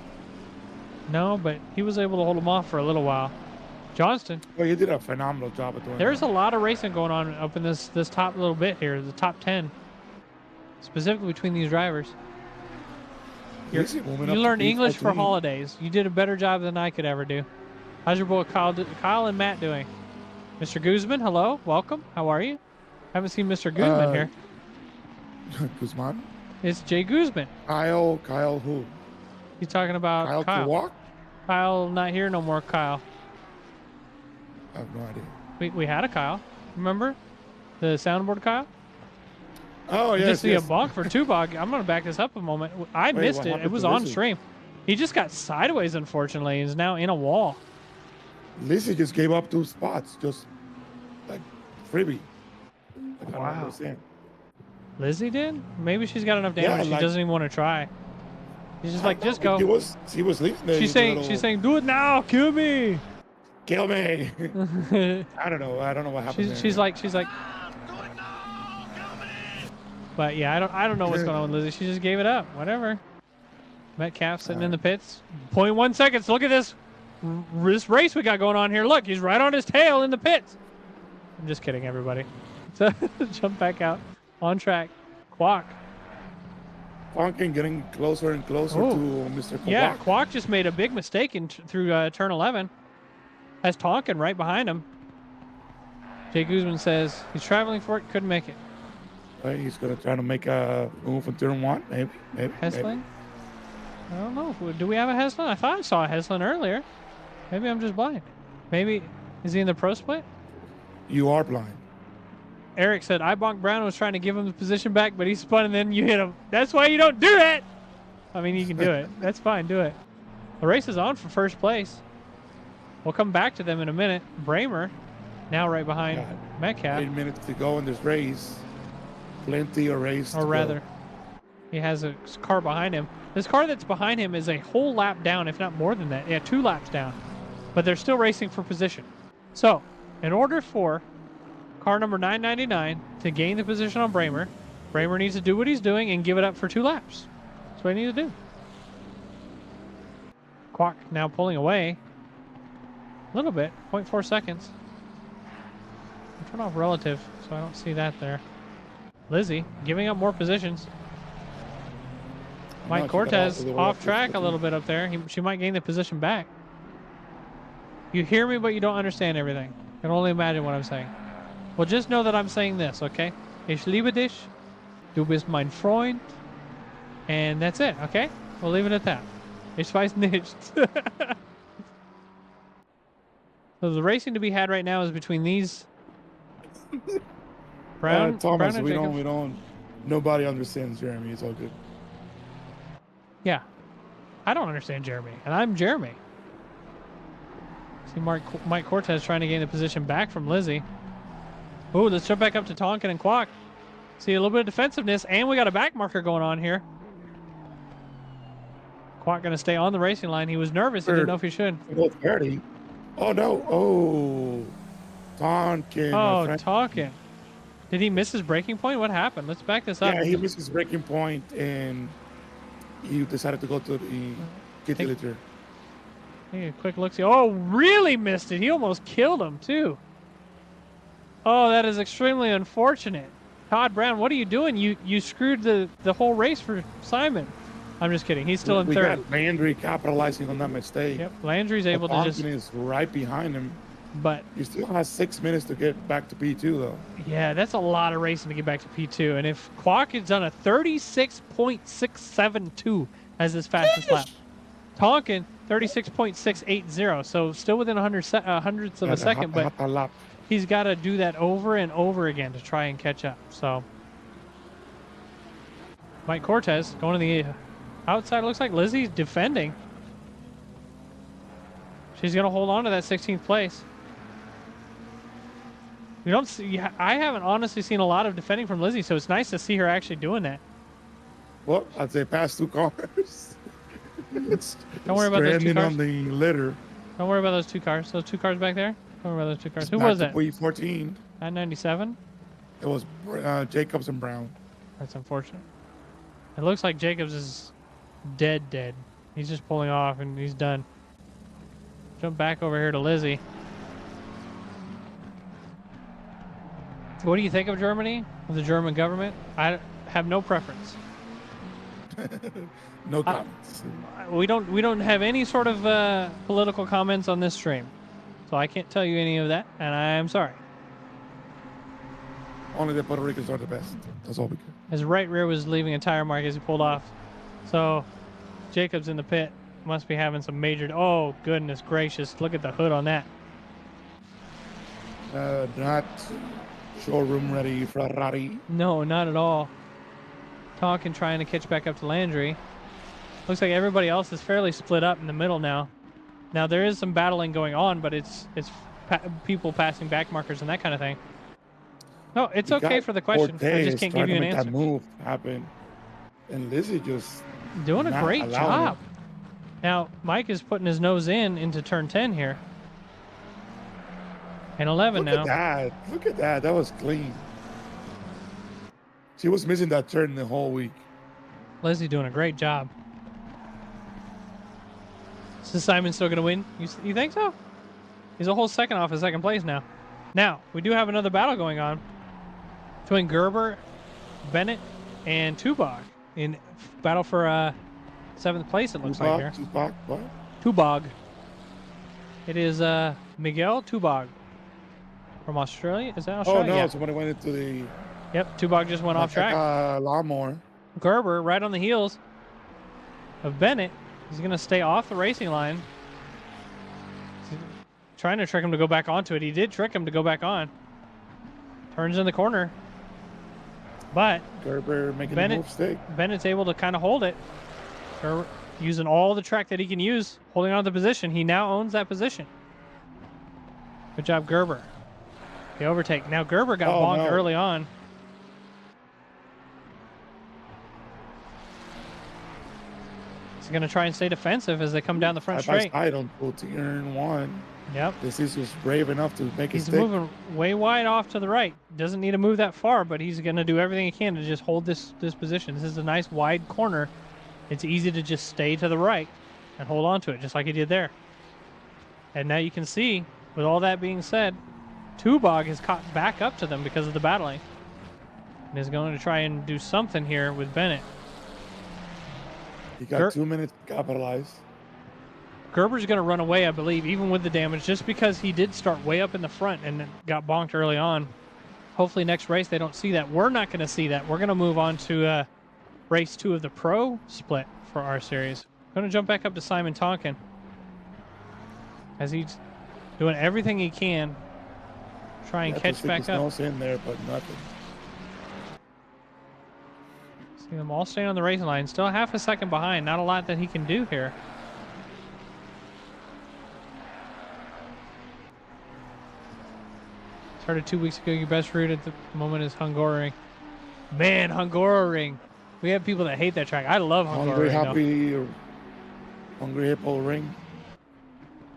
No, but he was able to hold him off for a little while. Johnston. Well, you did a phenomenal job at doing There's that. a lot of racing going on up in this top little bit here, the top 10, specifically between these drivers. You learned English for holidays. You did a better job than I could ever do. How's your boy Kyle and Matt doing? Mr. Guzman, hello, welcome. How are you? Haven't seen Mr. Guzman here. Guzman? It's Jay Guzman. Kyle who? He's talking about Kyle. To walk? Kyle not here no more, Kyle. I have no idea. We had a Kyle. Remember? The soundboard Kyle? Oh, yes, Just see a bonk for 2 bog. I'm going to back this up a moment. I missed it. It was on stream. He just got sideways, unfortunately. He's now in a wall. Lizzie just gave up 2 spots. Just like freebie. Like, Wow. I don't understand. Lizzie did? Maybe she's got enough damage. Yeah, She doesn't even want to try. She's just like, just go. He was leaving there. She's saying, do it now. Kill me. Kill me. I don't know what happened. She's like. But yeah, I don't know what's going on with Lizzie. She just gave it up. Whatever. Metcalf sitting in the pits. 0.1 seconds. Look at this race we got going on here. Look, he's right on his tail in the pits. I'm just kidding, everybody. So jump back out on track. Quack. Funkin getting closer and closer to Mr. Kwak. Yeah, Quack just made a big mistake through turn 11. Has Tonkin right behind him. Jay Guzman says he's traveling for it, couldn't make it. He's gonna try to make a move in turn 1, maybe. Heslin? I don't know. Do we have a Heslin? I thought I saw a Heslin earlier. Maybe I'm just blind. Maybe is he in the pro split? You are blind. Eric said Ibonk Brown was trying to give him the position back, but he spun and then you hit him. That's why you don't do that. I mean, you can do it. That's fine. Do it. The race is on for first place. We'll come back to them in a minute. Bramer, now right behind Metcalf. 8 minutes to go in this race. Plenty of race. Or rather, he has a car behind him. This car that's behind him is a whole lap down, if not more than that. Yeah, 2 laps down. But they're still racing for position. So, in order for car number 999 to gain the position on Bramer needs to do what he's doing and give it up for 2 laps. That's what he needs to do. Quack now pulling away. A little bit, 0.4 seconds. I'll turn off relative, so I don't see that there. Lizzie giving up more positions. Mike Cortez off track a little bit up there. She might gain the position back. You hear me, but you don't understand everything. can only imagine what I'm saying. Well, just know that I'm saying this, okay? Ich liebe dich. Du bist mein Freund. And that's it, okay? We'll leave it at that. Ich weiß nicht. So the racing to be had right now is between these Brown, Thomas, Brown and we Jacob. don't. Nobody understands Jeremy. It's all good. Yeah, I don't understand Jeremy, and I'm Jeremy. See Mike Cortez trying to gain the position back from Lizzie. Oh, let's jump back up to Tonkin and Quack. See a little bit of defensiveness, and we got a back marker going on here. Quack going to stay on the racing line. He was nervous. He didn't know if he should. 30. Oh, no. Oh. Tonkin. Oh, Tonkin. Did he miss his breaking point? What happened? Let's back this up. Yeah, he missed his breaking point, and he decided to go to the GT3. Hey, a quick look. See. Oh, really missed it. He almost killed him, too. Oh, that is extremely unfortunate. Todd Brown, what are you doing? You screwed the whole race for Simon. I'm just kidding. He's still in third. We got Landry capitalizing on that mistake. Yep, Landry's able to just... is right behind him. But he still has 6 minutes to get back to P2, though. Yeah, that's a lot of racing to get back to P2. And if Quack has done a 36.672 as his fastest lap, Tonkin 36.680, so still within hundredths of a second, but he's got to do that over and over again to try and catch up. So Mike Cortez going to the outside. Looks like Lizzie's defending. She's going to hold on to that 16th place. We don't see. I haven't honestly seen a lot of defending from Lizzie, so it's nice to see her actually doing that. Well, I'd say past 2 cars. Don't worry about those 2 cars. On the litter. Don't worry about those 2 cars. Those 2 cars back there. Don't worry about those 2 cars. Who was that? P14. 997. It was Jacobs and Brown. That's unfortunate. It looks like Jacobs is dead. He's just pulling off and he's done. Jump back over here to Lizzie. What do you think of Germany? Of the German government? I have no preference. No comments. We don't have any sort of political comments on this stream, so I can't tell you any of that, and I'm sorry. Only the Puerto Ricans are the best. That's all we can. His right rear was leaving a tire mark as he pulled off, so Jacobs in the pit must be having some major. Oh goodness gracious! Look at the hood on that. Not showroom ready Ferrari. No, not at all. Tonkin trying to catch back up to Landry. Looks like everybody else is fairly split up in the middle now. Now there is some battling going on, but it's people passing back markers and that kind of thing. No, it's okay for the question. I just can't give you an answer. That move happen, and Lizzie just doing a great job. Now Mike is putting his nose into turn 10 here. And 11 now. Look at that. That was clean. She was missing that turn the whole week. Leslie doing a great job. Is Simon still going to win? You think so? He's a whole second off of second place now. Now, we do have another battle going on between Gerber, Bennett, and Tubog in battle for 7th place, it looks like here. Tubog, what? Tubog. It is Miguel Tubog from Australia. Is that Australia? Oh, no. Yeah. Somebody went into the... Yep, Tubog just went off track. Lawnmower. Gerber right on the heels of Bennett. He's going to stay off the racing line. He's trying to trick him to go back onto it. He did trick him to go back on. Turns in the corner. But Gerber making the move stick. Bennett's able to kind of hold it. Gerber using all the track that he can use, holding on to the position. He now owns that position. Good job, Gerber. The overtake. Now Gerber got bonked early on. He's going to try and stay defensive as they come down the front straight. I don't go to turn 1. Yep. This is just brave enough to make He's moving way wide off to the right. Doesn't need to move that far, but he's going to do everything he can to just hold this position. This is a nice wide corner. It's easy to just stay to the right and hold on to it, just like he did there. And now you can see, with all that being said, Tubog has caught back up to them because of the battling. And is going to try and do something here with Bennett. He got 2 minutes to capitalize. Gerber's going to run away, I believe, even with the damage, just because he did start way up in the front and got bonked early on. Hopefully next race they don't see that. We're not going to see that. We're going to move on to race 2 of the Pro split for our series. I'm going to jump back up to Simon Tonkin as he's doing everything he can. Try and catch back up. In there, but nothing. See them all staying on the racing line. Still half a second behind. Not a lot that he can do here. Started 2 weeks ago. Your best route at the moment is Hungaroring. Man, Hungaroring. We have people that hate that track. I love Hungaroring. Hungry Hippo Ring.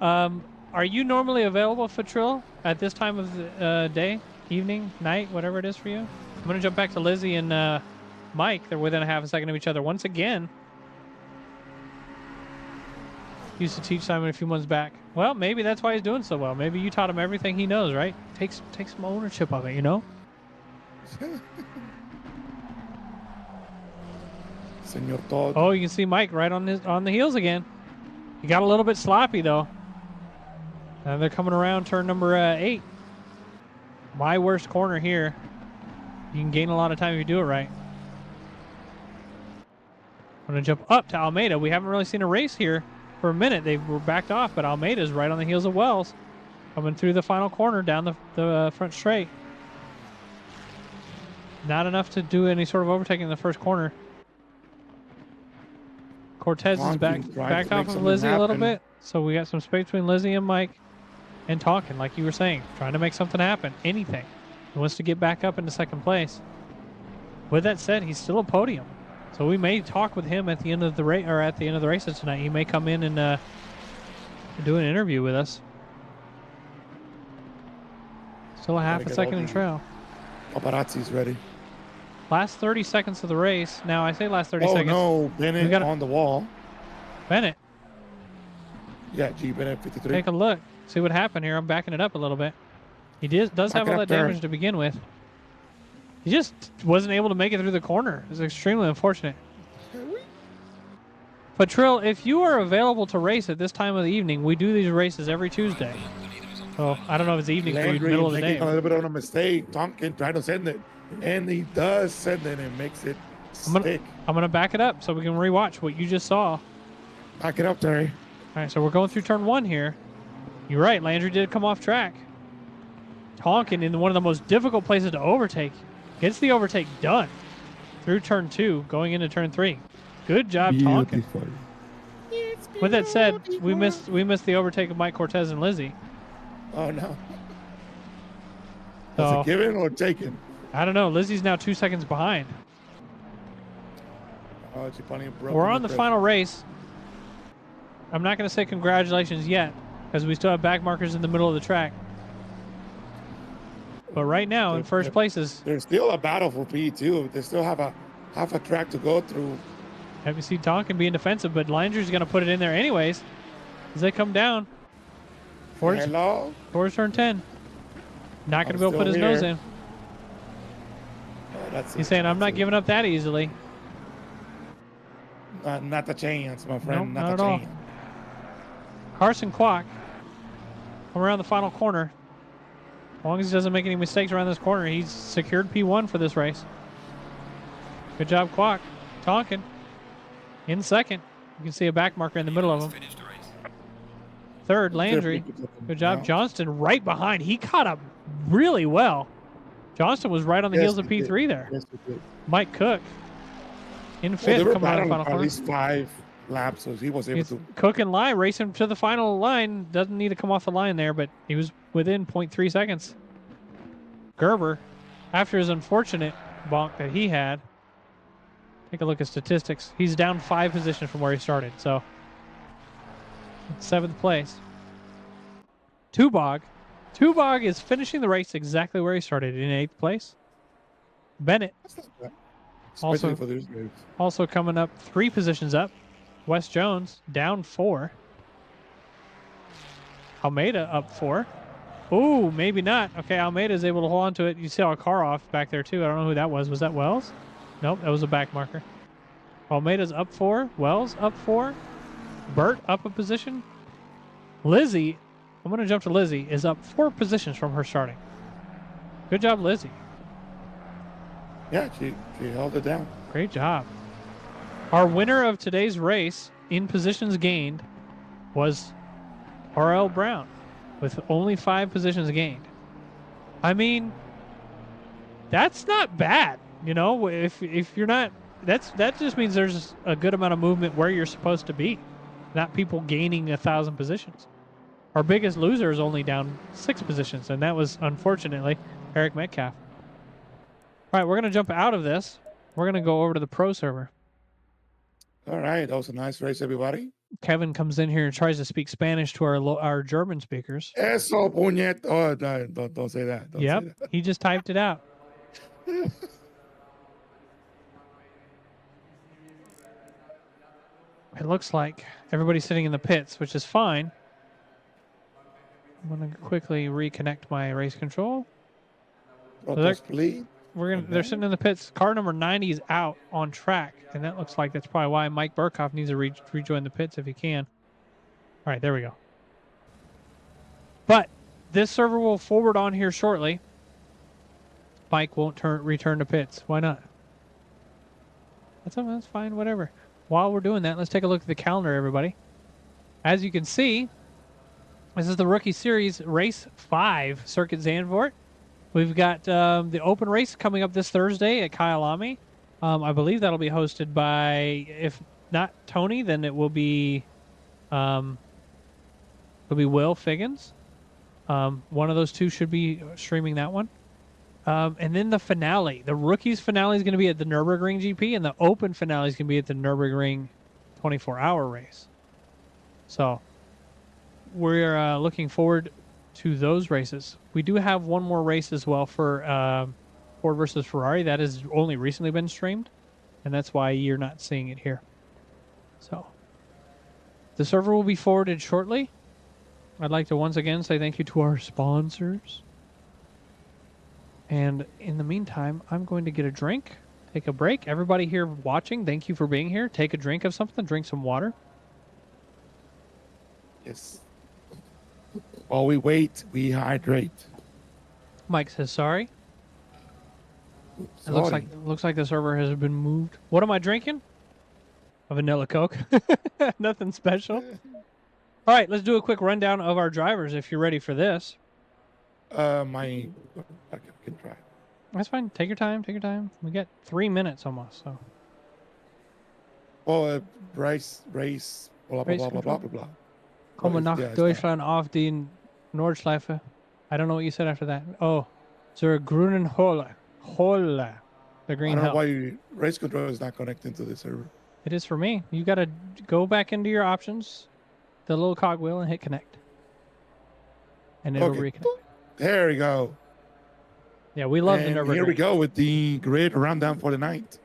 Are you normally available for Trill at this time of the day, evening, night, whatever it is for you? I'm going to jump back to Lizzie and Mike. They're within a half a second of each other once again. Used to teach Simon a few months back. Well, maybe that's why he's doing so well. Maybe you taught him everything he knows, right? Take some ownership of it, you know? Senor Todd. Oh, you can see Mike right on the heels again. He got a little bit sloppy though. And they're coming around turn number 8. My worst corner here. You can gain a lot of time if you do it right. I'm going to jump up to Almeida. We haven't really seen a race here for a minute. They were backed off, but Almeida's right on the heels of Wells. Coming through the final corner down the front straight. Not enough to do any sort of overtaking in the first corner. Cortez is backed off of Lizzie a little bit. So we got some space between Lizzie and Mike and Tonkin, like you were saying, trying to make something happen, anything. He wants to get back up into second place. With that said, he's still a podium. So we may talk with him at the end of the race, or at the end of the races tonight. He may come in and do an interview with us. Still a half a second in trail. Paparazzi's ready. Last 30 seconds of the race. Now, I say last 30 seconds. Oh, no. Bennett on the wall. Bennett. Yeah, G. Bennett, 53. Take a look. See what happened here. I'm backing it up a little bit. He does have all that damage to begin with. He just wasn't able to make it through the corner. It's extremely unfortunate. But Trill, if you are available to race at this time of the evening, we do these races every Tuesday. So I don't know if it's evening for you, middle of the day. A little bit on a mistake. Tonkin tried to send it, and he does send it and makes it stick. I'm gonna back it up so we can rewatch what you just saw. Back it up, Terry. All right, so we're going through turn 1 here. You're right, Landry did come off track. Tonkin in one of the most difficult places to overtake. Gets the overtake done through turn 2, going into turn 3. Good job, Tonkin. With that said, we missed the overtake of Mike Cortez and Lizzie. Oh no. So, is it given or taken? I don't know. Lizzie's now 2 seconds behind. Oh, we're on the final race. I'm not going to say congratulations yet because we still have back markers in the middle of the track. But right now, in first place is... There's still a battle for P2. They still have half a track to go through. Have you seen Tonkin being defensive, but Landry's going to put it in there anyways as they come down. Towards turn 10. Not going to be able to put his nose in. Oh, He's saying, I'm not giving up that easily. Not the chance, my friend. Nope, not the at all. chance. Carson Kwok come around the final corner. As long as he doesn't make any mistakes around this corner, he's secured P1 for this race. Good job, Kwok. Tonkin in second. You can see a back marker in the middle of him. Third, Landry. Good job. Johnston right behind. He caught up really well. Johnston was right on the heels of P3 there. Yes, we did. Mike Cook in fifth, coming out of the final corner. At least 5 laps, so he was able to. Cook and Lai racing to the final line. Doesn't need to come off the line there, but he was within 0.3 seconds. Gerber, after his unfortunate bonk that he had, take a look at statistics. He's down 5 positions from where he started, so 7th place. Tubog is finishing the race exactly where he started, in 8th place. Bennett also coming up 3 positions up. Wes Jones down 4. Almeida up 4. Ooh, maybe not. Okay, Almeida is able to hold on to it. You saw a car off back there too. I don't know who that was. Was that Wells? Nope, that was a back marker. Almeida's up 4. Wells up 4. Burt up a position. Lizzie, I'm going to jump to Lizzie, is up 4 positions from her starting. Good job, Lizzie. Yeah, she held it down. Great job. Our winner of today's race in positions gained was R.L. Brown with only 5 positions gained. I mean, that's not bad. You know, if you're not, that just means there's a good amount of movement where you're supposed to be, not people gaining 1,000 positions. Our biggest loser is only down 6 positions, and that was, unfortunately, Eric Metcalf. All right, we're going to jump out of this. We're going to go over to the pro server. All right, that was a nice race, everybody. Kevin comes in here and tries to speak Spanish to our German speakers. Eso, puñet. Oh, no, don't say that. Don't say that. He just typed it out. It looks like everybody's sitting in the pits, which is fine. I'm going to quickly reconnect my race control. They're sitting in the pits. Car number 90 is out on track, and that looks like that's probably why Mike Burkhoff needs to rejoin the pits if he can. All right, there we go. But this server will forward on here shortly. Mike won't return to pits. Why not? That's fine, whatever. While we're doing that, let's take a look at the calendar, everybody. As you can see, this is the Rookie Series Race 5 Circuit Zandvoort. We've got the open race coming up this Thursday at Kyalami. I believe that'll be hosted by, if not Tony, then it will be Will Figgins. One of those two should be streaming that one. And then the finale. The Rookies finale is going to be at the Nürburgring GP, and the Open finale is going to be at the Nürburgring 24-hour race. So we're looking forward to those races. We do have one more race as well for Ford versus Ferrari. That has only recently been streamed, and that's why you're not seeing it here. So the server will be forwarded shortly. I'd like to once again say thank you to our sponsors. And in the meantime, I'm going to get a drink, take a break. Everybody here watching, thank you for being here. Take a drink of something, drink some water. Yes. While we wait, we hydrate. Mike says sorry. Sorry. It looks like the server has been moved. What am I drinking? A vanilla Coke. Nothing special. All right, let's do a quick rundown of our drivers if you're ready for this. I can try. That's fine. Take your time. Take your time. We got 3 minutes almost. So. Oh, race, blah, blah, blah, blah, blah, blah, blah. Komme nach Deutschland auf die Nordschleife. I don't know what you said after that. Oh, zur grünen Hole. The green I don't hell. know why race control is not connecting to the server. It is for me. You got to go back into your options, the little cogwheel, and hit connect. And it'll reconnect. There we go. Yeah, we love the Nürburgring. Here we go with the grid rundown for the night.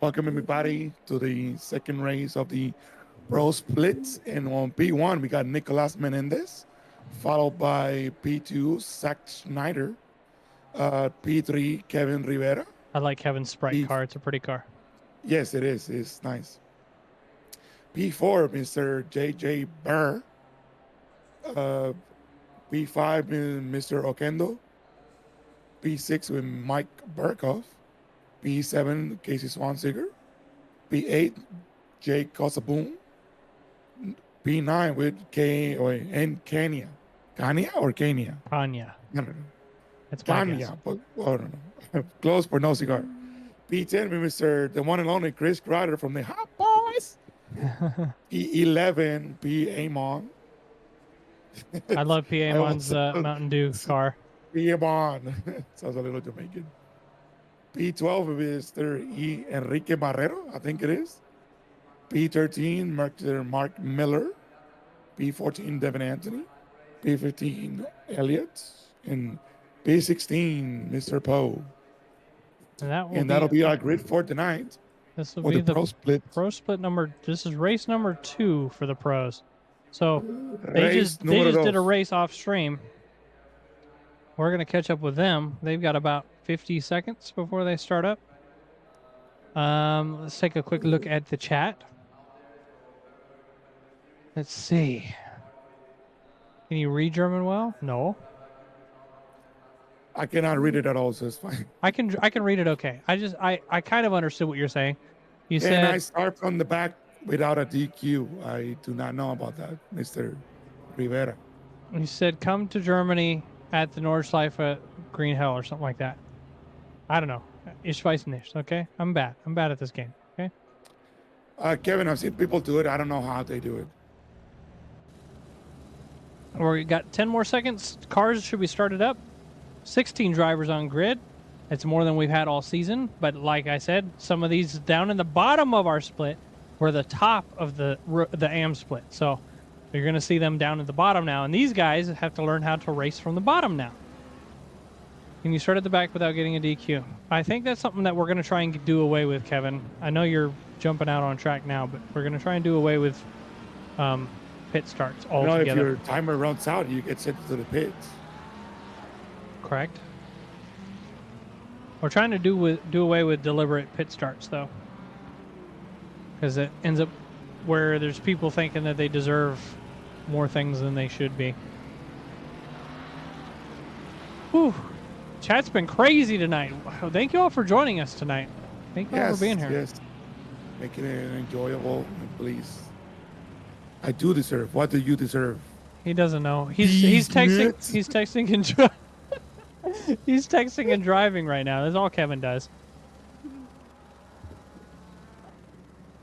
Welcome everybody to the second race of the Pro Splits. And on P1, we got Nicolas Menendez, followed by P2, Zach Schneider, P3, Kevin Rivera. I like Kevin's Sprite car. It's a pretty car. Yes, it is. It's nice. P4, Mr. JJ Burr. P5, Mr. Okendo. P6 with Mike Burkhoff. P7, Casey Swanseger. P8, Jake Cosaboom. P9 with Kenya. Kenya or Kenya? Kenya. I don't know. It's Kenya, but I don't know. Close for no cigar. P10 with Mr. the one and only Chris Crowder from the Hot Boys. P11, P. Amon. I love P. Amon's Mountain Dew car. P. Amon. Sounds a little Jamaican. P12 with Mr. E. Enrique Barrero, I think it is. P13, Mr. Mark Miller. P14, Devin Anthony. P15, Elliott. And P16, Mr. Poe. And that'll be our grid for tonight. This will be the pro split number. This is race number 2 for the pros. So they just did a race off stream. We're going to catch up with them. They've got about 50 seconds before they start up. Let's take a quick look at the chat. Let's see. Can you read German well? No. I cannot read it at all, so it's fine. I can read it okay. I kind of understood what you're saying. You Can I said start from the back without a DQ? I do not know about that, Mr. Rivera. come to Germany at the Nordschleife Green Hell or something like that. I don't know. Ich weiß nicht. Okay, I'm bad. I'm bad at this game. Okay. Kevin, I've seen people do it. I don't know how they do it. We got 10 more seconds. Cars should be started up. 16 drivers on grid. It's more than we've had all season. But like I said, some of these down in the bottom of our split were the top of the AM split. So you're going to see them down at the bottom now. And these guys have to learn how to race from the bottom now. Can you start at the back without getting a DQ? I think that's something that we're going to try and do away with, Kevin. I know you're jumping out on track now, but we're going to try and do away with pit starts altogether. If your timer runs out, you get sent to the pits. Correct. We're trying to do away with deliberate pit starts, though, because it ends up where there's people thinking that they deserve more things than they should be. Whew. Chat's been crazy tonight. Wow. Thank you all for joining us tonight. Thank you all for being here. Yes, making it enjoyable, please. I do deserve. What do you deserve? He doesn't know. He's texting. He's texting and he's texting and driving right now. That's all Kevin does.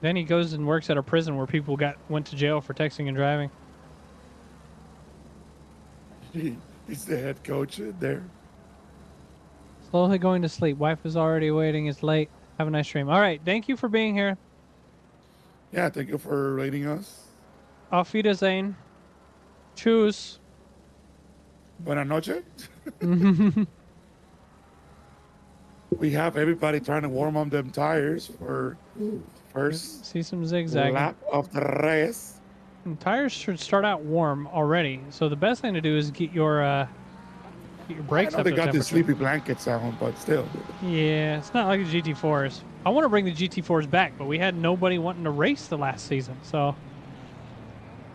Then he goes and works at a prison where people went to jail for texting and driving. He's the head coach there. Slowly going to sleep. Wife is already waiting. It's late. Have a nice stream. All right. Thank you for being here. Yeah, thank you for rating us. Auf Wiedersehen. Tschüss. Buenas noches. We have everybody trying to warm up them tires for first See some zigzag. lap of the race. Tires should start out warm already. So the best thing to do is get your brakes I know up they to got the temperature. sleepy blankets on, but still. Yeah, it's not like the GT4s. I want to bring the GT4s back, but we had nobody wanting to race the last season. So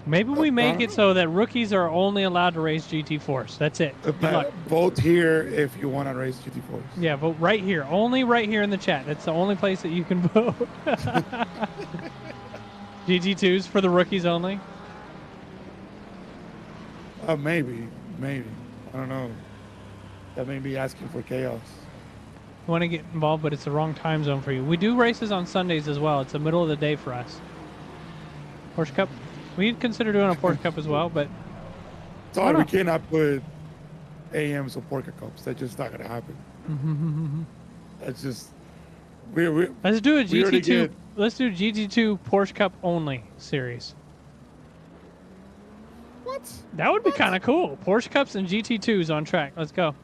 maybe we make it so that rookies are only allowed to race GT4s. That's it. Good luck. Vote here if you want to race GT4s. Yeah, vote right here. Only right here in the chat. That's the only place that you can vote. GT2s for the rookies only. Maybe. I don't know. That may be asking for chaos. You want to get involved, but it's the wrong time zone for you. We do races on Sundays as well. It's the middle of the day for us. Porsche Cup. We'd consider doing a Porsche Cup as well, but Sorry, we cannot put AMs or Porsche Cups. That's just not gonna happen. That's just let's do a GT2. Let's do GT2 Porsche Cup only series. What? That would be kind of cool. Porsche Cups and GT2s on track. Let's go.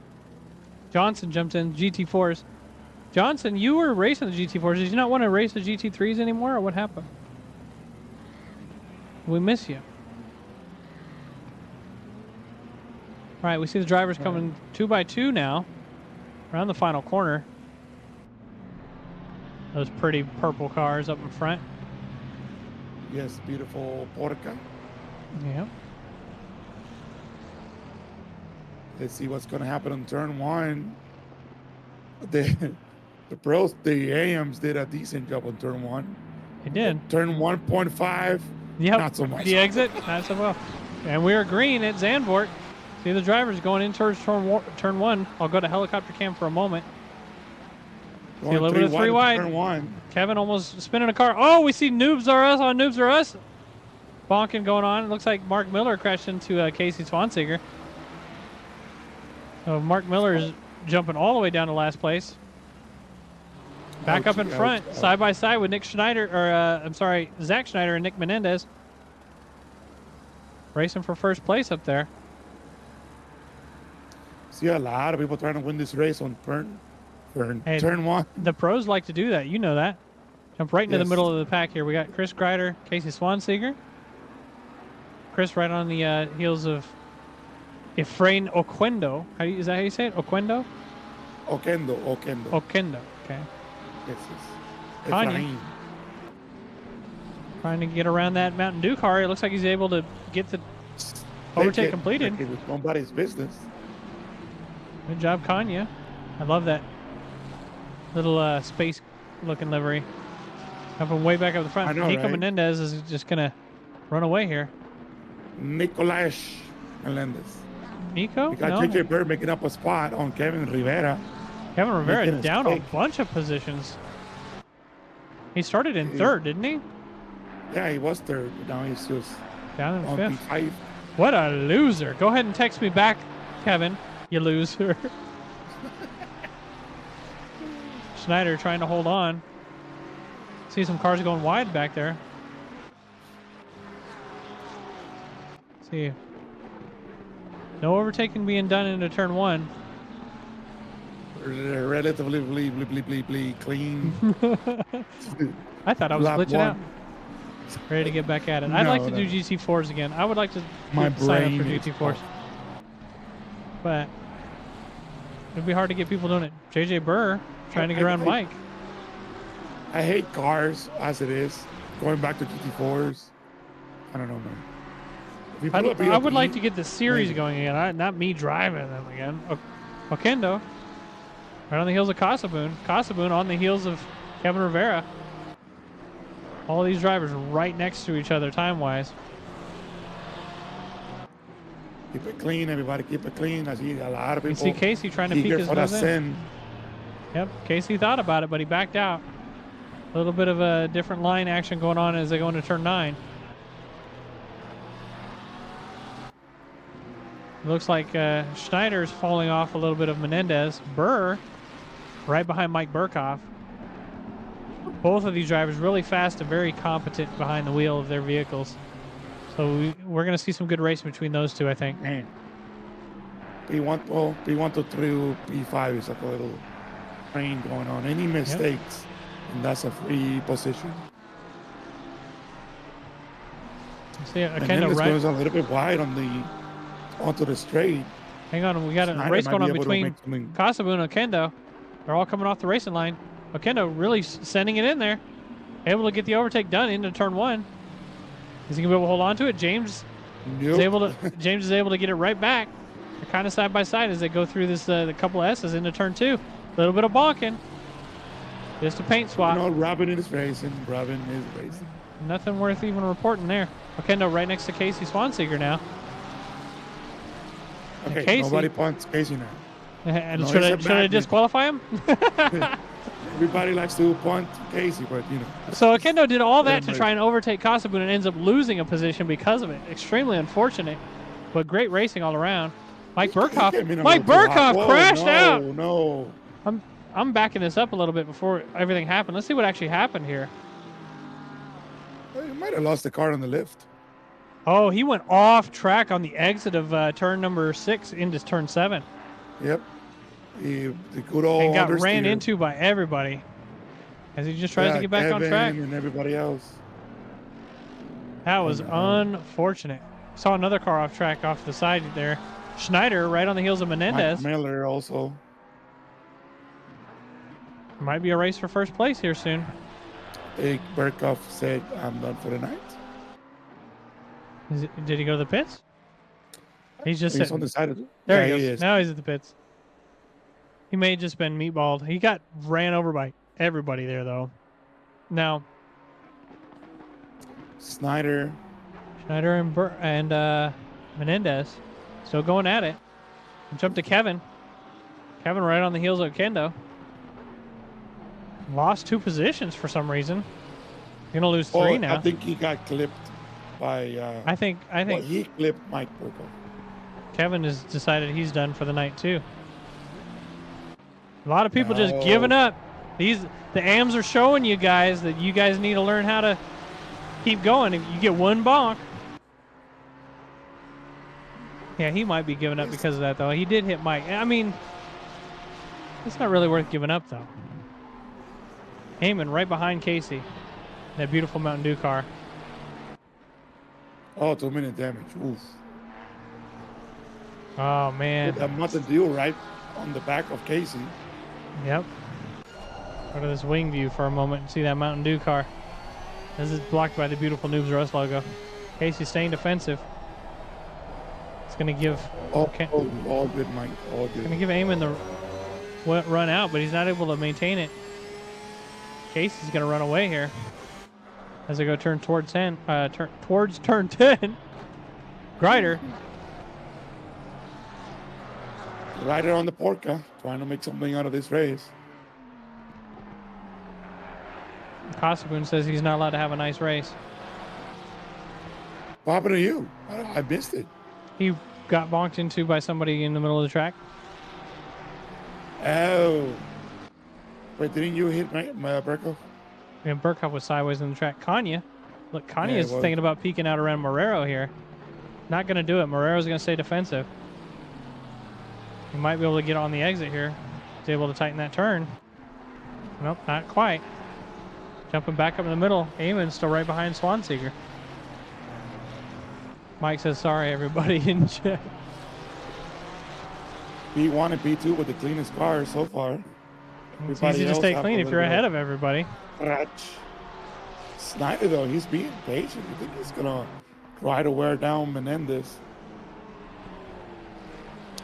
Johnson jumped in GT4s. Johnson, you were racing the GT4s. Did you not want to race the GT3s anymore, or what happened? We miss you. All right, we see the drivers coming 2 by 2 now around the final corner. Those pretty purple cars up in front. Yes, beautiful Porca. Yeah. Let's see what's going to happen on turn one. The pros, the AMs did a decent job on turn one. They did. Turn 1.5. Yep. Not so much. The exit, not so well. And we are green at Zandvoort. See the drivers going in towards turn one. I'll go to helicopter cam for a moment. See a little bit of 3 wide. Turn one. Kevin almost spinning a car. Oh, we see Noobs Are Us on Noobs Are Us. Bonking going on. It looks like Mark Miller crashed into Casey Swanseger. So Mark Miller is jumping all the way down to last place. Back up in front, side by side with Nick Schneider, or Zach Schneider and Nick Menendez. Racing for first place up there. See a lot of people trying to win this race on turn one. The pros like to do that. You know that. Jump right into the middle of the pack here. We got Chris Greider, Casey Swanseger. Chris right on the heels of Efrain Oquendo. Is that how you say it? Oquendo? Oquendo. Oquendo, okay. Yes. Kanye. Trying to get around that Mountain Dew car. It looks like he's able to get the Overtake completed. It was nobody's business. Good job, Kanya. I love that little space-looking livery. Coming way back up the front. I know, Nico right? Menendez is just gonna run away here. Nicolás Melendez. Nico? We got No. JJ Bird making up a spot on Kevin Rivera. Kevin Rivera making a down a mistake. bunch of positions. He started in third, didn't he? Yeah, he was third. Now he's just Down in on fifth. P5. What a loser. Go ahead and text me back, Kevin. You loser. Schneider trying to hold on. See some cars going wide back there. See. No overtaking being done into turn one. Relatively clean. I thought I was Lap glitching one. out. Ready to get back at it. I'd No, like to no. do GT4s again. I would like to My sign up for brain is GT4s. But it'd be hard to get people doing it. JJ Burr trying to get around Mike. I hate cars as it is. Going back to GT4s. I don't know, man. If you pull up I would BOP, like to get the series maybe. going again, not me driving them again. Okendo, right on the heels of Casaboon. Casaboon on the heels of Kevin Rivera. All these drivers right next to each other time-wise. Keep it clean, everybody. Keep it clean. I see a lot of You people. see Casey trying to peek eager his for that nose in. sin. Yep, Casey thought about it, but he backed out. A little bit of a different line action going on as they go into turn 9. It looks like Schneider's falling off a little bit of Menendez. Burr, right behind Mike Burkhoff. Both of these drivers really fast and very competent behind the wheel of their vehicles. So we're going to see some good racing between those two, I think. Man. P1 to 3, P5 is like a little train going on. Any mistakes, and that's a free position. See, And Okendo then right. goes a little bit wide onto the straight. Hang on, we got a Schneider race might going be on able to between make something. Casaboon and Okendo. They're all coming off the racing line. Okendo really sending it in there. Able to get the overtake done into turn 1. Is he gonna be able to hold on to it? James is able to get it right back. They're kind of side by side as they go through this the couple of S's into turn 2. A little bit of bonking. Just a paint swap. You know, Robin is racing. Nothing worth even reporting there. Okendo right next to Casey Swanseeger now. And Okay, Casey, nobody punts Casey now. and No, should it's a I magnet. disqualify him? Everybody likes to punt Casey, but you know. So Okendo did all that to Whatever. try and overtake Casaboon and ends up losing a position because of it. Extremely unfortunate, but great racing all around. Mike He Burkhoff. came in a Mike little too hot. Burkhoff Whoa, crashed out. No. I'm backing this up a little bit before everything happened. Let's see what actually happened here. He might have lost the car on the lift. Oh, he went off track on the exit of turn number 6 into turn 7 Yep. The good old and got ran understeer. into by everybody as he just tries to get back on Kevin track. and everybody else. That was no. unfortunate. Saw another car off track off the side there. Schneider right on the heels of Menendez. Mike Miller also. Might be a race for first place here soon. Big Burkhoff said, "I'm done for the night." Did he go to the pits? He's just He's sitting. on the side of it. There Yeah, he goes. is. Now he's at the pits. He may have just been meatballed. He got ran over by everybody there, though. Now, Schneider. Schneider and Menendez still going at it. Jump to Kevin. Kevin right on the heels of Kendo. Lost 2 positions for some reason. You're gonna lose 3 now. I think he got clipped by. I think well, he clipped Mike Burkhoff. Kevin has decided he's done for the night too. A lot of people just No. giving up. The AMs are showing you guys that you guys need to learn how to keep going. If you get one bonk. Yeah, he might be giving up because of that though. He did hit Mike. I mean, it's not really worth giving up though. Heyman right behind Casey. That beautiful Mountain Dew car. Oh, 2-minute damage. Oof. Oh man. That Mountain Dew right on the back of Casey. Yep. Go to this wing view for a moment and see that Mountain Dew car. This is blocked by the beautiful Noobs R Us logo. Casey staying defensive. It's going to give All good, Mike. All good. going to give Eamon the run out, but he's not able to maintain it. Casey's going to run away here as they go towards turn 10. Grider. Rider on the Porca, trying to make something out of this race. Kosovoon says he's not allowed to have a nice race. What happened to you? I missed it. He got bonked into by somebody in the middle of the track. Oh. Wait, didn't you hit my Berko? And Burkhoff was sideways in the track. Kanya. Look, Kanya is was. thinking about peeking out around Marrero here. Not going to do it. Marrero's going to stay defensive. He might be able to get on the exit here. He's able to tighten that turn. Nope, not quite. Jumping back up in the middle. Eamon's still right behind Swanseeger. Mike says, sorry, everybody in chat. P1 and P2 with the cleanest car so far. It's easy to stay clean if you're ahead of everybody. Snyder, though, he's being patient. You think he's going to try to wear down Menendez?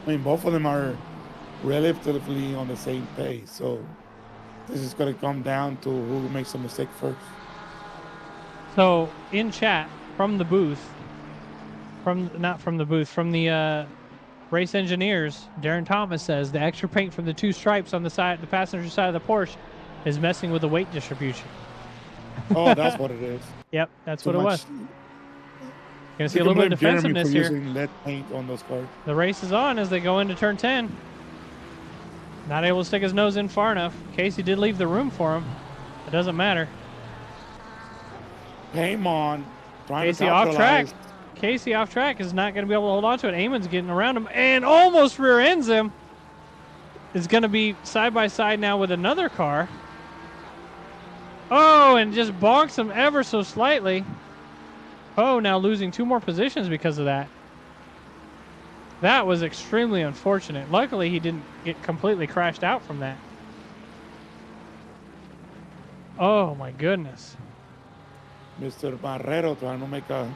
I mean, both of them are relatively on the same pace, so this is going to come down to who makes a mistake first. So, in chat, from the booth, from the race engineers, Darren Thomas says the extra paint from the two stripes on the passenger side of the Porsche is messing with the weight distribution. Oh, that's what it is. Yep, that's Too what it was. much. Gonna see a little bit of defensiveness here. Using lead paint on those cars. The race is on as they go into turn 10. Not able to stick his nose in far enough. Casey did leave the room for him. It doesn't matter. Game on. Casey off track. Casey off track is not going to be able to hold on to it. Eamon's getting around him and almost rear ends him. Is going to be side by side now with another car. Oh, and just bonks him ever so slightly. Oh, now losing 2 more positions because of that. That was extremely unfortunate. Luckily, he didn't get completely crashed out from that. Oh, my goodness. Mr. Marrero trying to make a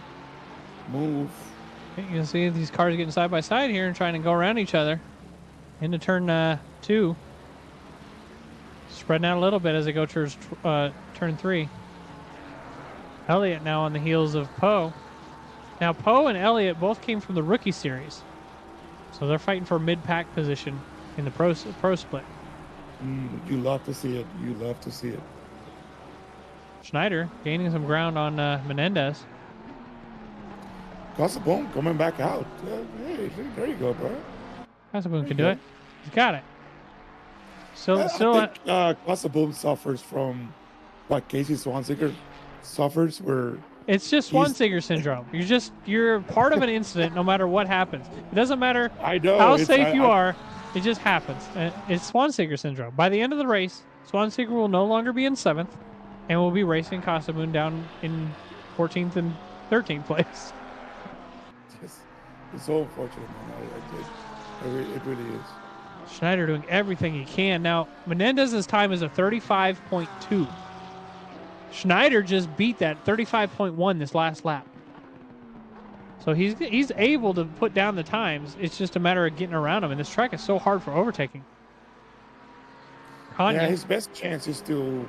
move. You can see these cars getting side by side here and trying to go around each other into turn 2. Spreading out a little bit as they go towards turn 3. Elliott now on the heels of Poe. Now, Poe and Elliott both came from the rookie series. So they're fighting for mid-pack position in the pro split. You love to see it. You love to see it. Schneider gaining some ground on Menendez. Kosovoon coming back out. Hey, there you go, bro. Kosovoon can do it. He's got it. I think Kosovoon suffers from what Casey Swanseeger suffers, where it's just Swanseeger syndrome. You're part of an incident no matter what happens. It doesn't matter how safe you are. It just happens. It's Swanseeger syndrome. By the end of the race, Swanseeger will no longer be in 7th and will be racing Kosovoon down in 14th and 13th place. It's so unfortunate, man. It really is. Schneider doing everything he can. Now, Menendez's time is a 35.2. Schneider just beat that 35.1 this last lap. So he's able to put down the times. It's just a matter of getting around him. And this track is so hard for overtaking. Kanye. Yeah, his best chance is to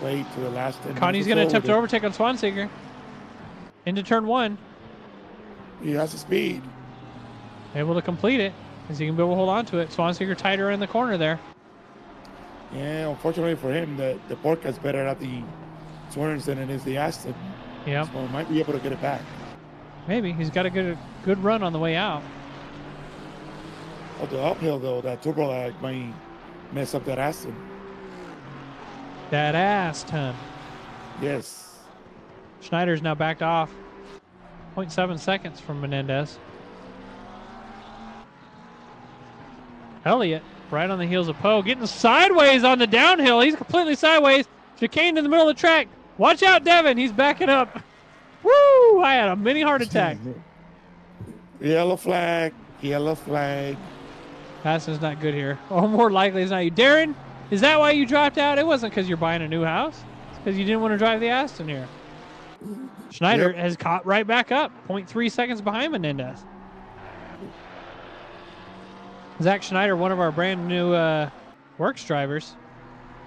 wait to the last 10 Kanye's going to attempt to overtake on Swanseeger. Into turn 1. He has the speed. Able to complete it. As he can be able to hold on to it. Swanseeger tighter in the corner there. Yeah, unfortunately for him, the Porca's better at the turns than it is the Aston. Yeah. So he might be able to get it back. Maybe. He's got a good run on the way out. Oh, the uphill, though, that turbo lag might mess up that Aston. That Aston. Yes. Schneider's now backed off. 0.7 seconds from Menendez. Elliott right on the heels of Poe, getting sideways on the downhill. He's completely sideways. Chicane in the middle of the track. Watch out, Devin. He's backing up. Woo! I had a mini heart attack. Yellow flag. Yellow flag. Aston's not good here. Or more likely, it's not you. Darren, is that why you dropped out? It wasn't because you're buying a new house. It's because you didn't want to drive the Aston here. Schneider has caught right back up. 0.3 seconds behind Menendez. Zach Schneider, one of our brand new works drivers,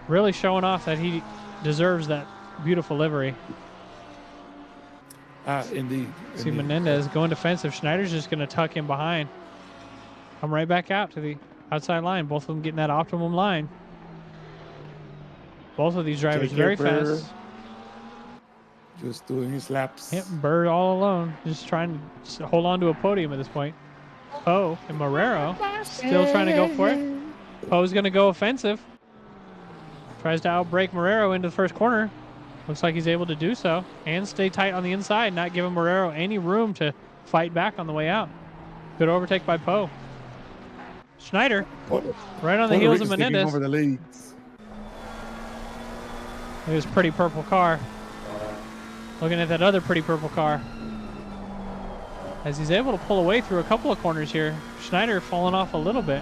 really showing off that he deserves that beautiful livery. Indeed. See Menendez going defensive. Schneider's just going to tuck him behind. Come right back out to the outside line. Both of them getting that optimum line. Both of these drivers very fast. Just doing his laps. Yep, Bird all alone. Just trying to hold on to a podium at this point. Poe and Marrero still trying to go for it. Poe's going to go offensive. Tries to outbrake Marrero into the first corner. Looks like he's able to do so and stay tight on the inside, not giving Marrero any room to fight back on the way out. Good overtake by Poe. Schneider, right on the heels of Menendez. Over the leads. Look at this pretty purple car. Looking at that other pretty purple car. As he's able to pull away through a couple of corners here. Schneider falling off a little bit.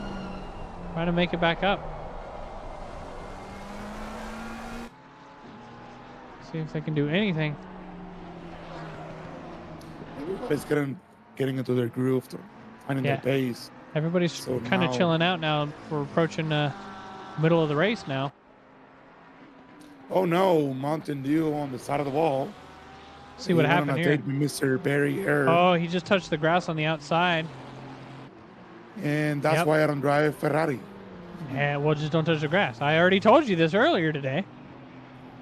Trying to make it back up. See if they can do anything. Everybody's getting into their groove, finding their pace. Everybody's So kind of now- chilling out now. We're approaching middle of the race now. Oh no, Mountain Dew on the side of the wall. See what He went on happened a here. date with Mr. Barry Err. Oh, he just touched the grass on the outside. And that's Yep. why I don't drive a Ferrari. Yeah, well, just don't touch the grass. I already told you this earlier today.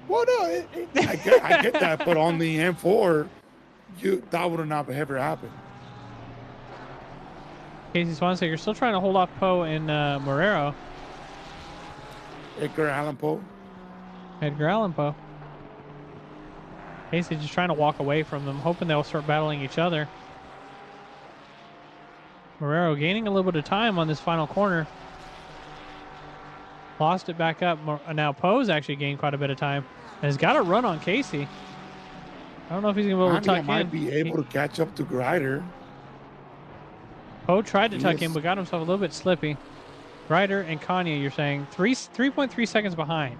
Well, no, I get that, but on the M4, that would not have ever happened. Casey Swanseger still trying to hold off Poe and Marrero. Edgar Allan Poe. Edgar Allan Poe. Casey just trying to walk away from them, hoping they'll start battling each other. Marrero gaining a little bit of time on this final corner. Lost it back up. Now Poe's actually gained quite a bit of time. And has got a run on Casey. I don't know if he's going to be able to tuck in. Might be able to catch up to Grider. Poe tried to tuck Yes. in, but got himself a little bit slippy. Ryder and Kanye, you're saying 3.3 seconds behind.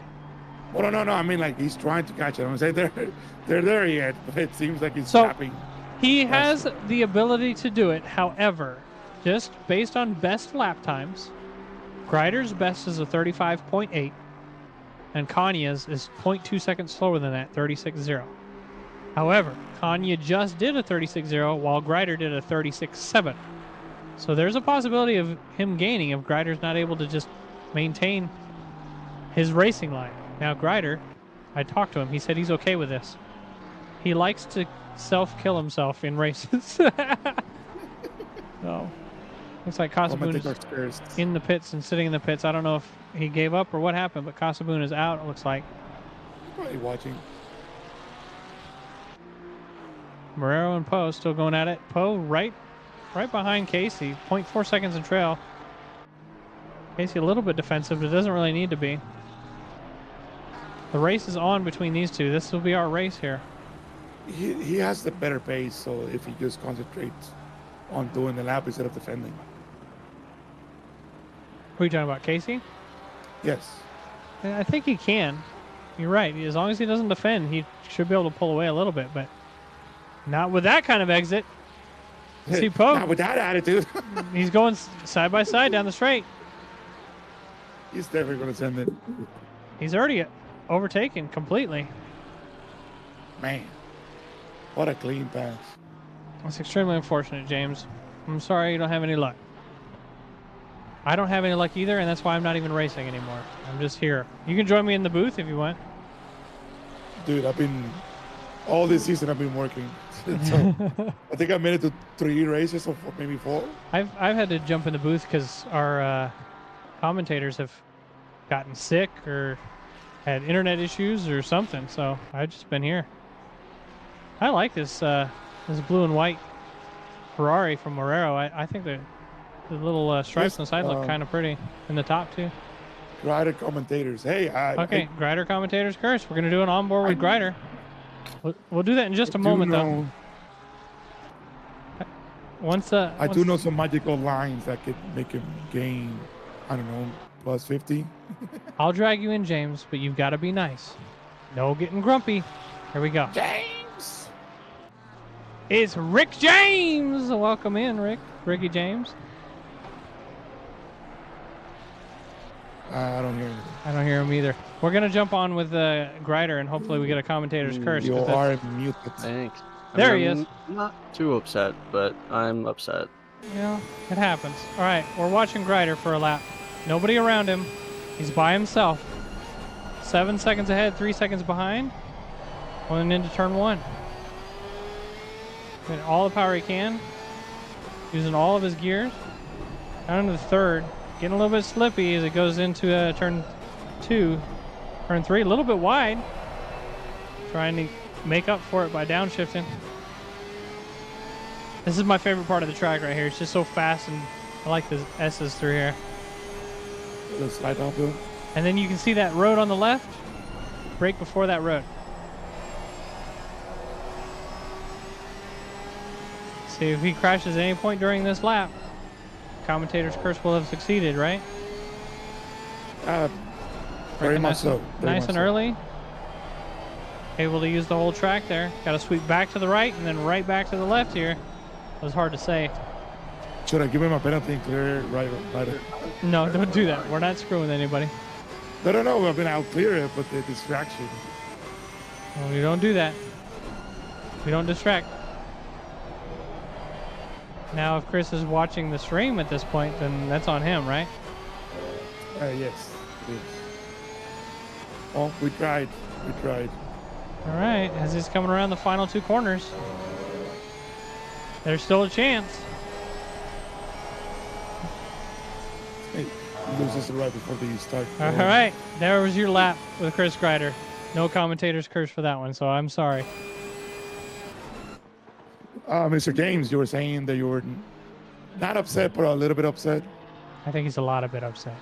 Well, no. I mean, like, he's trying to catch it. I'm saying they're there yet, but it seems like he's So- tapping. He has the ability to do it. However, just based on best lap times, Grider's best is a 35.8, and Kanye's is 0.2 seconds slower than that, 36.0. However, Kanye just did a 36.0 while Grider did a 36.7. So there's a possibility of him gaining if Grider's not able to just maintain his racing line. Now, Grider, I talked to him. He said he's okay with this. He likes to self-kill himself in races. So, looks like Kasaboon is in the pits and sitting in the pits. I don't know if he gave up or what happened, but Kasaboon is out, it looks like. Probably watching. Marrero and Poe still going at it. Poe right behind Casey. 0.4 seconds in trail. Casey a little bit defensive, but doesn't really need to be. The race is on between these two. This will be our race here. He has the better pace, so if he just concentrates on doing the lap instead of defending. Who are you talking about, Casey? Yes. I think he can. You're right. As long as he doesn't defend, he should be able to pull away a little bit, but not with that kind of exit. See Poe. Not with that attitude. He's going side by side down the straight. He's definitely going to send it. He's already overtaken completely. Man, what a clean pass. That's extremely unfortunate, James. I'm sorry you don't have any luck. I don't have any luck either, and that's why I'm not even racing anymore. I'm just here. You can join me in the booth if you want. Dude, all this season I've been working. So I think I made it to 3 races or maybe 4. I've had to jump in the booth because our commentators have gotten sick or had internet issues or something, so I've just been here. I like this this blue and white Ferrari from Marrero. I think the little stripes on the side look kind of pretty, in the top too. Grider commentators. Hey, Okay, Grider commentators curse. We're going to do an onboard with Grider. We'll do that in just a moment, though. I do know some magical lines that could make him gain, I don't know, plus 50. I'll drag you in, James, but you've got to be nice. No getting grumpy. Here we go. James! It's Rick James! Welcome in, Ricky James. I don't hear anything. I don't hear him either. We're gonna jump on with Grider, and hopefully we get a commentator's curse. You 'cause are that's- muted. Thanks. There he is. I'm not too upset, but I'm upset. Yeah, it happens. All right, we're watching Grider for a lap. Nobody around him. He's by himself. 7 seconds ahead, 3 seconds behind. Going into turn 1. Getting all the power he can. Using all of his gears. Down into the third. Getting a little bit slippy as it goes into turn 2. Turn 3, a little bit wide. Trying to make up for it by downshifting. This is my favorite part of the track right here. It's just so fast, and I like the S's through here. The slide downhill. And then you can see that road on the left. Brake before that road. See if he crashes at any point during this lap. Commentator's curse will have succeeded, right? Very much so. Very Nice much and so. early. Able to use the whole track there. Got to sweep back to the right and then right back to the left here. It was hard to say. Should I give him a penalty and clear it right? No, don't do that. We're not screwing with anybody. No. I've been out clear it, but the distraction. Well, we don't do that. We don't distract. Now, if Chris is watching the stream at this point, then that's on him, right? Yes, it is. Oh, we tried. We tried. All right, as he's coming around the final 2 corners. There's still a chance. Hey, he loses it right before they start. All right, there was your lap with Chris Grider. No commentator's curse for that one, so I'm sorry. Mr. James, you were saying that you were not upset, but a little bit upset. I think he's a lot of bit upset.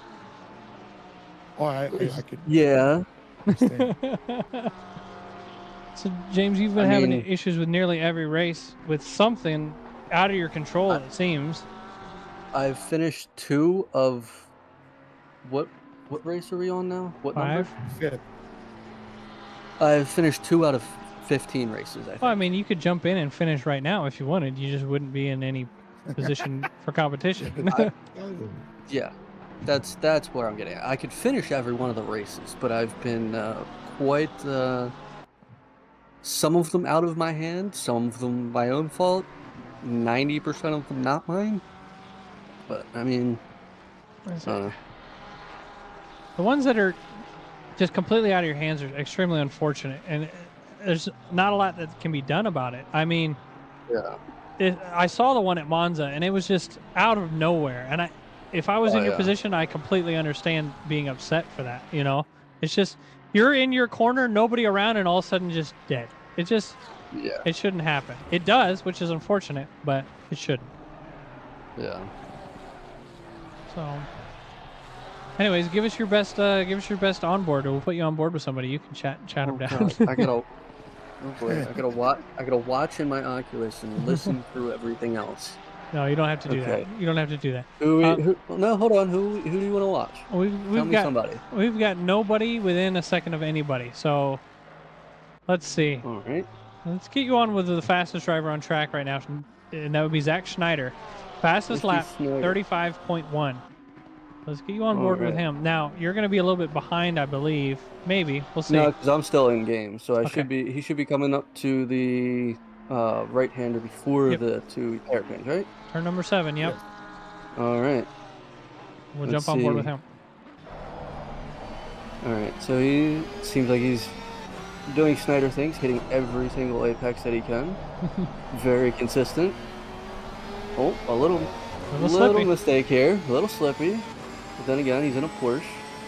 Oh, I could Yeah. understand. So, James, you've been having issues with nearly every race with something out of your control, it seems. I've finished 2 of what race are we on now? What 5? number? 5th. I've finished 2 out of 15 races, I think. Well, I mean, you could jump in and finish right now if you wanted. You just wouldn't be in any position for competition. Yeah. That's where I'm getting at. I could finish every one of the races, but I've been quite some of them out of my hand, some of them my own fault, 90% of them not mine. But I mean, The ones that are just completely out of your hands are extremely unfortunate, and there's not a lot that can be done about it. I mean, yeah. I saw the one at Monza, and it was just out of nowhere. And if I was in your position, I completely understand being upset for that. You know, it's just you're in your corner, nobody around, and all of a sudden just dead. It just, it shouldn't happen. It does, which is unfortunate, but it shouldn't. Yeah. So, anyways, give us your best. Give us your best on board, or we'll put you on board with somebody. You can chat them down. God, I gotta watch in my Oculus and listen through everything else. No, you don't have to do that. You don't have to do that. No, hold on. Who do you want to watch? We've got somebody. We've got nobody within a second of anybody. So let's see. All right. Let's get you on with the fastest driver on track right now, and that would be Zach Schneider. Fastest lap, 35.1. Let's get you on board with him. Now you're going to be a little bit behind, I believe. Maybe we'll see. No, because I'm still in game, so He should be coming up to the right-hander before the 2 hairpins, right? Turn number 7. Yep. All right. We'll jump on board with him. All right. So he seems like he's doing Schneider things, hitting every single apex that he can. Very consistent. Oh, a little mistake here. A little slippy. But then again, he's in a Porsche.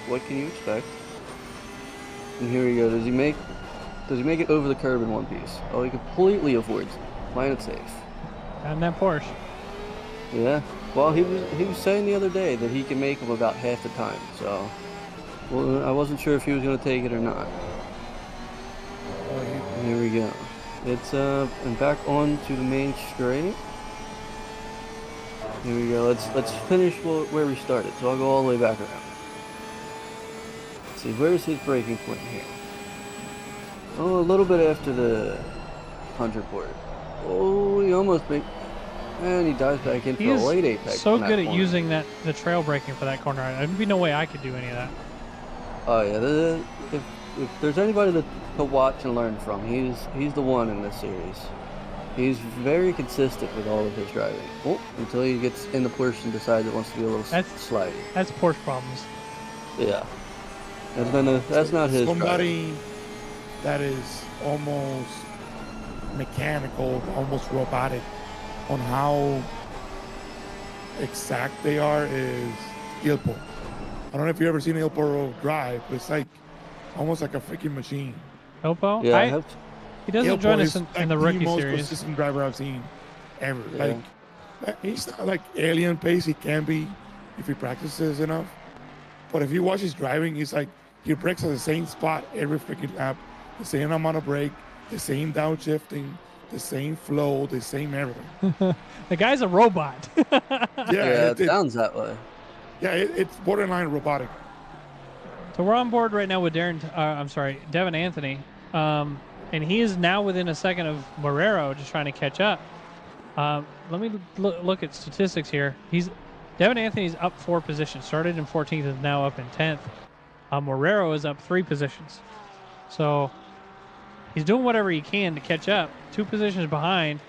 What can you expect? And here we go. Does he make it over the curb in one piece? Oh, he completely avoids it. Playing it safe. And that Porsche. Yeah. Well, he was saying the other day that he can make them about half the time. So, well, I wasn't sure if he was going to take it or not. Here we go. It's and back on to the main straight. Here we go. Let's finish where we started. So I'll go all the way back around. Let's see, where's his braking point here? Oh, a little bit after the 100 board. Oh, he almost And he dives back in for He a is late apex. so on that good at corner. using the trail braking for that corner. There'd be no way I could do any of that. Oh yeah, if there's anybody to watch and learn from, he's the one in this series. He's very consistent with all of his driving. Oh, until he gets in the Porsche and decides it wants to be a little slidey. That's Porsche problems. Yeah, that's not his. Somebody that is almost mechanical, almost robotic on how exact they are is Ilpo. I don't know if you've ever seen Ilpo drive, but it's like almost like a freaking machine. Ilpo? Yeah, he doesn't Ilpo join us is in the rookie most series. consistent driver I've seen ever. Yeah. Like he's not like alien pace. He can be if he practices enough. But if you watch his driving, he's like he brakes at the same spot every freaking lap, the same amount of brake, the same downshifting, the same flow, the same everything. The guy's a robot. Yeah, it sounds that way. Yeah, it's borderline robotic. So we're on board right now with Devin Anthony. And he is now within a second of Marrero, just trying to catch up. Let me look at statistics here. Devin Anthony's up 4 positions. Started in 14th and now up in 10th. Marrero is up 3 positions. So he's doing whatever he can to catch up. 2 positions behind,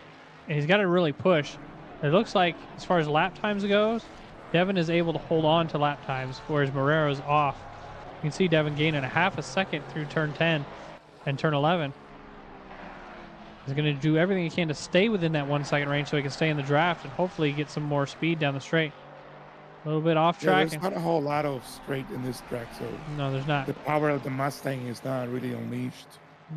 and he's got to really push. It looks like, as far as lap times goes, Devin is able to hold on to lap times, whereas Marrero's off. You can see Devin gaining a half a second through turn 10 and turn 11. He's going to do everything he can to stay within that 1 second range so he can stay in the draft and hopefully get some more speed down the straight. A little bit off track. There's not a whole lot of straight in this track, so no, there's not. The power of the Mustang is not really unleashed.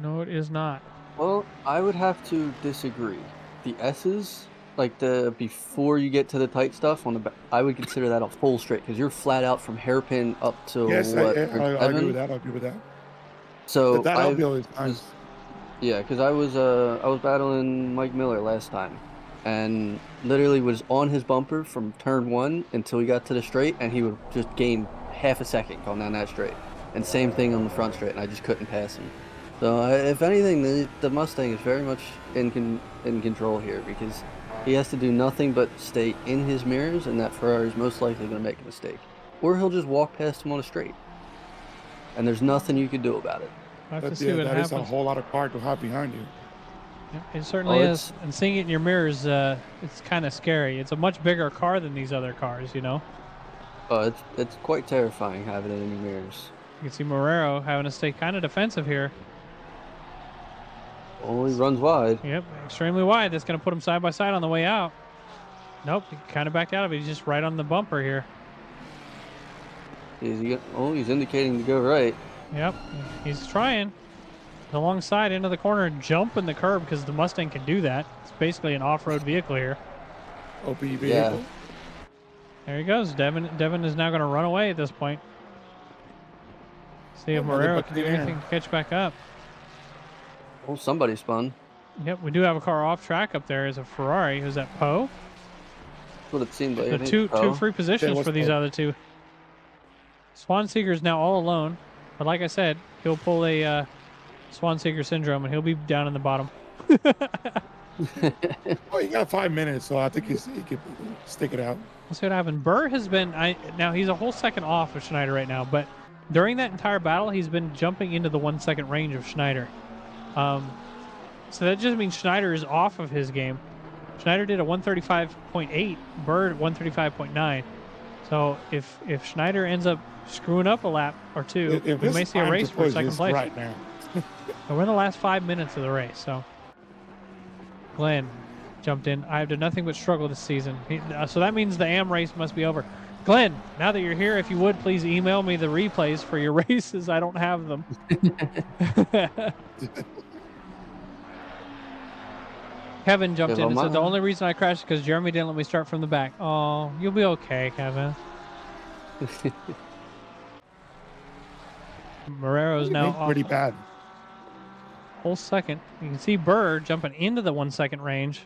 No, it is not. Well, I would have to disagree. The S's, like before you get to the tight stuff on the back, I would consider that a full straight because you're flat out from hairpin up to yes, what? I agree with that. I agree with that. So that uphill is nice. Yeah, because I was battling Mike Miller last time, and literally was on his bumper from turn 1 until he got to the straight, and he would just gain half a second going down that straight, and same thing on the front straight, and I just couldn't pass him. So if anything, the Mustang is very much in control here because he has to do nothing but stay in his mirrors, and that Ferrari is most likely going to make a mistake, or he'll just walk past him on a straight, and there's nothing you can do about it. I have to see what that happens. is a whole lot of car to have behind you. It certainly is. And seeing it in your mirrors, it's kind of scary. It's a much bigger car than these other cars, you know? Oh, it's quite terrifying having it in your mirrors. You can see Marrero having to stay kind of defensive here. Only runs wide. Yep, extremely wide. That's going to put him side by side on the way out. Nope, he kind of backed out of it. He's just right on the bumper here. He's indicating to go right. Yep, he's trying. Alongside into the corner and jump in the curb because the Mustang can do that. It's basically an off-road vehicle here. OP vehicle. Yeah. There he goes. Devin is now going to run away at this point. See if Marrero can do anything to catch back up. Well, somebody spun. Yep, we do have a car off track up there as a Ferrari. Who's that, Poe? That's what it seemed like. So two free positions for these other two. Swanseeker's now all alone. But like I said, he'll pull a Swanseeker syndrome and he'll be down in the bottom. Well, you got 5 minutes, so I think he could stick it out. Let's see what happened. Burr has been now he's a whole second off of Schneider right now, but during that entire battle, he's been jumping into the 1 second range of Schneider. So that just means Schneider is off of his game. Schneider did a 135.8, Burr 135.9. So if Schneider ends up screwing up a lap or two, we may see a race for second place. Right now. We're in the last 5 minutes of the race, so Glenn jumped in. I have done nothing but struggle this season. So that means the AM race must be over. Glenn, now that you're here, if you would, please email me the replays for your races. I don't have them. Kevin jumped in and said, the only reason I crashed is because Jeremy didn't let me start from the back. Oh, you'll be okay, Kevin. Marrero's now pretty bad. Whole second. You can see Burr jumping into the 1 second range.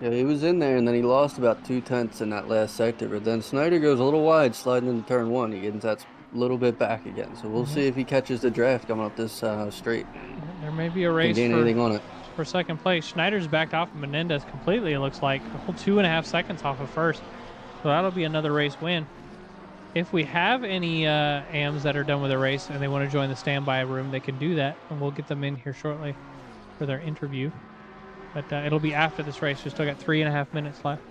Yeah, he was in there, and then he lost about 2/10 in that last sector. But then Snyder goes a little wide, sliding into turn 1. He gets that little bit back again. So we'll see if he catches the draft coming up this straight. There may be a race Can gain anything on it. for second place. Schneider's backed off of Menendez completely, it looks like. A whole 2.5 seconds off of first. So that'll be another race win. If we have any AMs that are done with the race and they want to join the standby room, they can do that, and we'll get them in here shortly for their interview. But it'll be after this race. We still got 3.5 minutes left.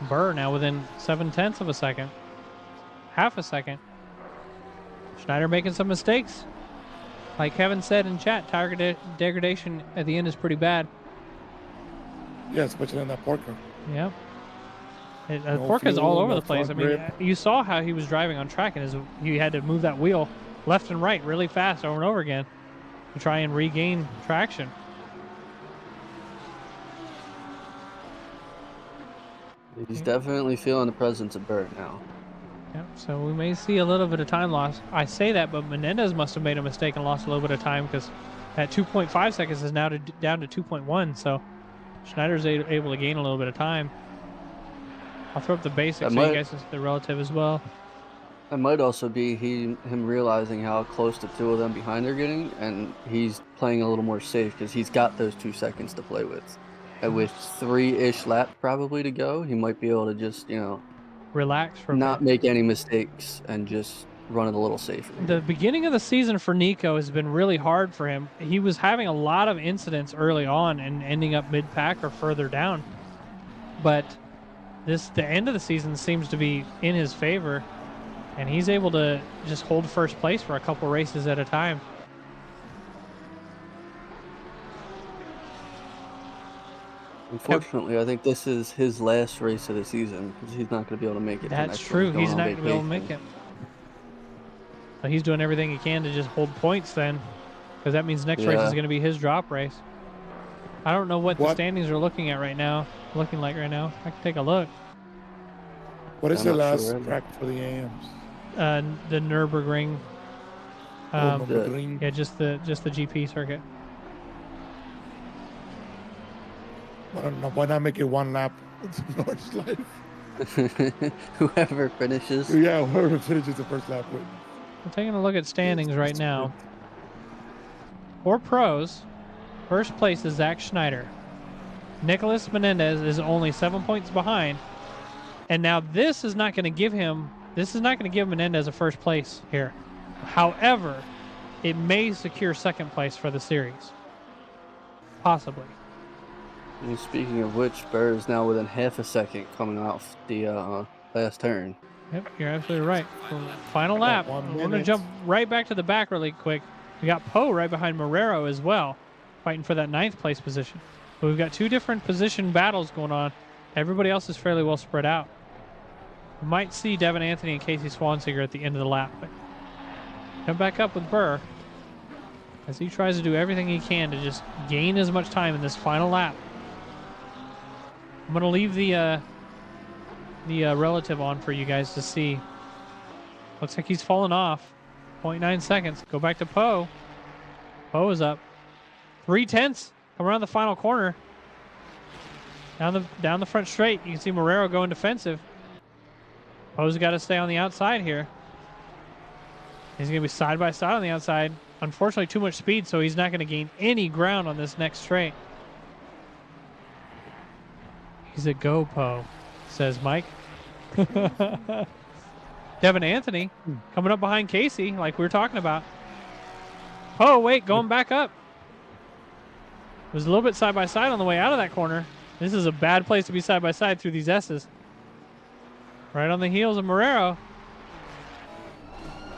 Burr now within 0.7 of a second. Half a second. Schneider making some mistakes. Like Kevin said in chat, tire degradation at the end is pretty bad. Yeah, especially on that Porker. Yeah. No Porker's fuel, all over no the place. I front mean, grip. you saw how he was driving on track, and he had to move that wheel left and right really fast over and over again to try and regain traction. He's definitely feeling the presence of Burr now. Yep, so we may see a little bit of time loss. I say that, but Menendez must have made a mistake and lost a little bit of time, because that 2.5 seconds is now down to 2.1, so Schneider's able to gain a little bit of time. I'll throw up the basics so you guys can see the relative as well. That might also be him realizing how close the two of them behind are getting, and he's playing a little more safe because he's got those 2 seconds to play with. And with 3-ish laps probably to go, he might be able to just, Relax for a not bit. make any mistakes and just run it a little safer. The beginning of the season for Nico has been really hard for him. He was having a lot of incidents early on and ending up mid-pack or further down. But the end of the season seems to be in his favor, and he's able to just hold first place for a couple races at a time. Unfortunately, I think this is his last race of the season because he's not going to be able to make it. That's true. He's not going to be able to make it. But he's doing everything he can to just hold points then, because that means next race is going to be his drop race. I don't know what the standings are looking like right now. I can take a look. What is the last track for the AMs? The Nürburgring. Nürburgring. Yeah, just the GP circuit. I don't know. Why not make it one lap? North Life. Whoever finishes. Yeah, whoever finishes the first lap wins. I'm taking a look at standings right now. For pros, first place is Zach Schneider. Nicholas Menendez is only 7 points behind. And now this is not going to give Menendez a first place here. However, it may secure second place for the series. Possibly. And speaking of which, Burr is now within half a second coming off the last turn. Yep, you're absolutely right. Final lap. I'm going to jump right back to the back really quick. We got Poe right behind Marrero as well, fighting for that 9th place position. But we've got 2 different position battles going on. Everybody else is fairly well spread out. We might see Devin Anthony and Casey Swansiger at the end of the lap. But come back up with Burr as he tries to do everything he can to just gain as much time in this final lap. I'm going to leave the relative on for you guys to see. Looks like he's fallen off. 0.9 seconds. Go back to Poe. Poe is up. 0.3. Come around the final corner. Down the front straight. You can see Marrero going defensive. Poe's got to stay on the outside here. He's going to be side by side on the outside. Unfortunately, too much speed, so he's not going to gain any ground on this next straight. He's a go, Poe, says Mike. Devin Anthony coming up behind Casey, like we were talking about. Oh, wait, going back up. It was a little bit side by side on the way out of that corner. This is a bad place to be side by side through these S's. Right on the heels of Marrero.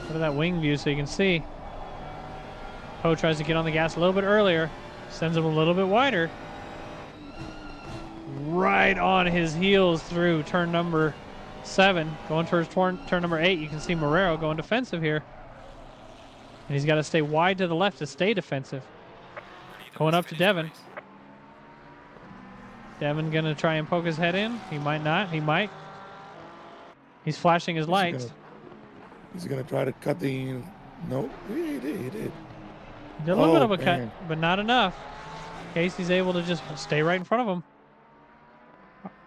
Look at that wing view so you can see. Poe tries to get on the gas a little bit earlier. Sends him a little bit wider. Right on his heels through turn number 7. Going towards turn number 8. You can see Marrero going defensive here. And he's got to stay wide to the left to stay defensive. Going up to Devin. Devin going to try and poke his head in. He might not. He might. He's flashing his lights. He's going to try to cut the... No, he did. He did a little bit of a cut, but not enough. Casey's able to just stay right in front of him.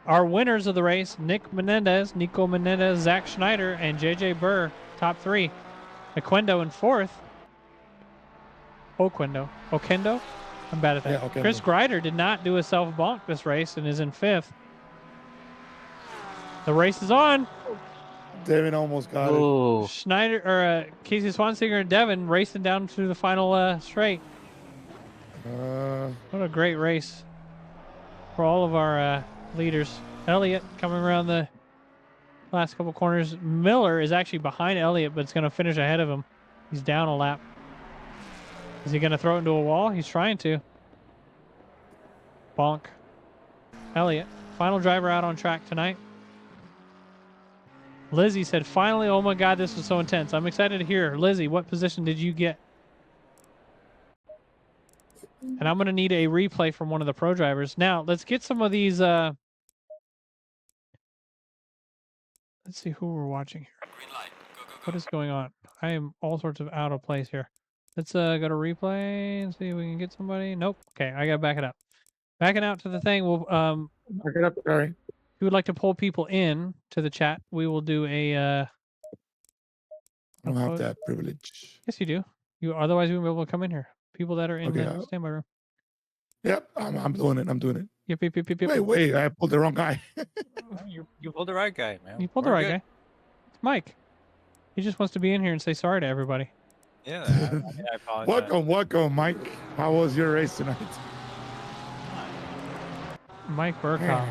Our winners of the race, Nico Menendez, Zach Schneider, and JJ Burr, top 3. Oquendo in 4th. Okendo. I'm bad at that. Yeah, okay, Chris okay. Greider did not do a self-bonk this race and is in 5th. The race is on. Devin almost got it. Oh, Schneider or Casey Swansinger and Devin racing down through the final straight. What a great race for all of our leaders. Elliott coming around the last couple corners. Miller is actually behind Elliott, but it's going to finish ahead of him. He's down a lap. Is he going to throw it into a wall? He's trying to. Bonk. Elliott, final driver out on track tonight. Lizzie said, finally, oh my God, this was so intense. I'm excited to hear. Lizzie, what position did you get? And I'm going to need a replay from one of the pro drivers. Now, let's get some of these. Let's see who we're watching here. Green light. Go, go, go. What is going on? I am all sorts of out of place here. Let's go to replay and see if we can get somebody. Nope. Okay, I got to back it up. Backing out to the thing. We'll Back it up, sorry. if you would like to pull people in to the chat, we will do a I don't have that privilege. Yes, you do. You otherwise we won't be able to come in here. People that are in Okay, the standby room. Yep, I'm doing it. I'm doing it. Yep. Wait, I pulled the wrong guy. You pulled the right guy, man. You pulled the We're right good. guy. It's Mike. He just wants to be in here and say sorry to everybody. Yeah, I apologize. Welcome, Mike. How was your race tonight? Mike Burkhoff.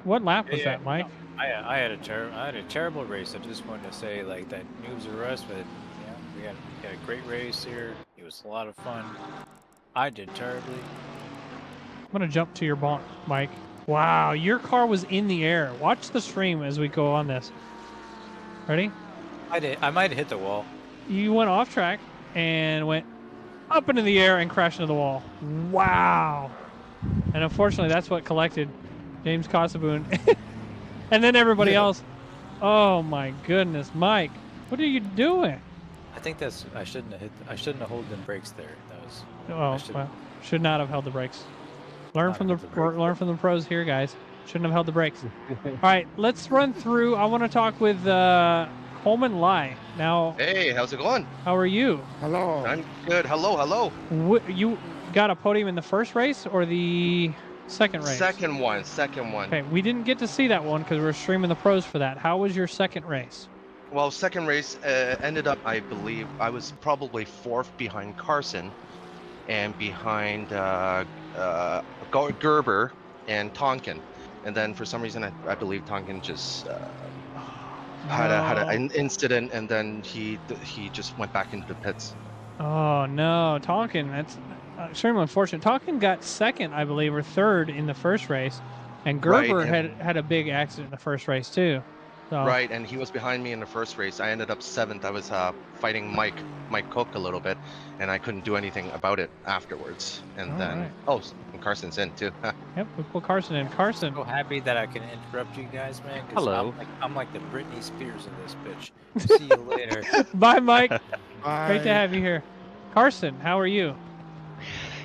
What lap was Yeah, that, Mike? no, I had a terrible race. I just wanted to say like that noobs are us, but we had a great race here. It was a lot of fun. I did terribly. I'm gonna jump to your bonk, Mike. Wow, your car was in the air. Watch the stream as we go on this. Ready? I might have hit the wall. You went off track and went up into the air and crashed into the wall. Wow. And unfortunately, that's what collected James Cosaboon. And then everybody else. Oh my goodness, Mike, what are you doing? I think that's I shouldn't have held them brakes there. That was Well, should not have held the brakes. Learn from the pros here, guys. Shouldn't have held the brakes. All right, let's run through. I want to talk with Holman Lai now. Hey, how's it going? How are you? Hello. I'm good. Hello. You got a podium in the first race or the second race? Second one. Okay, we didn't get to see that one because we're streaming the pros for that. How was your second race? Well, second race ended up, I believe, I was probably 4th behind Carson and behind Gerber and Tonkin. And then for some reason, I believe Tonkin just had an incident, and then he just went back into the pits. Oh no, Tonkin, that's extremely unfortunate. Tonkin got second, I believe, or third in the first race, and Gerber had a big accident in the first race too. So. Right, and he was behind me in the first race. I ended up 7th. I was fighting Mike Cook a little bit, and I couldn't do anything about it afterwards. And then and Carson's in too. Yep, we pulled Carson in. Carson. I'm so happy that I can interrupt you guys, man. 'Cause Hello. I'm like the Britney Spears of this bitch. See you later. Bye, Mike. Bye. Great to have you here. Carson, how are you?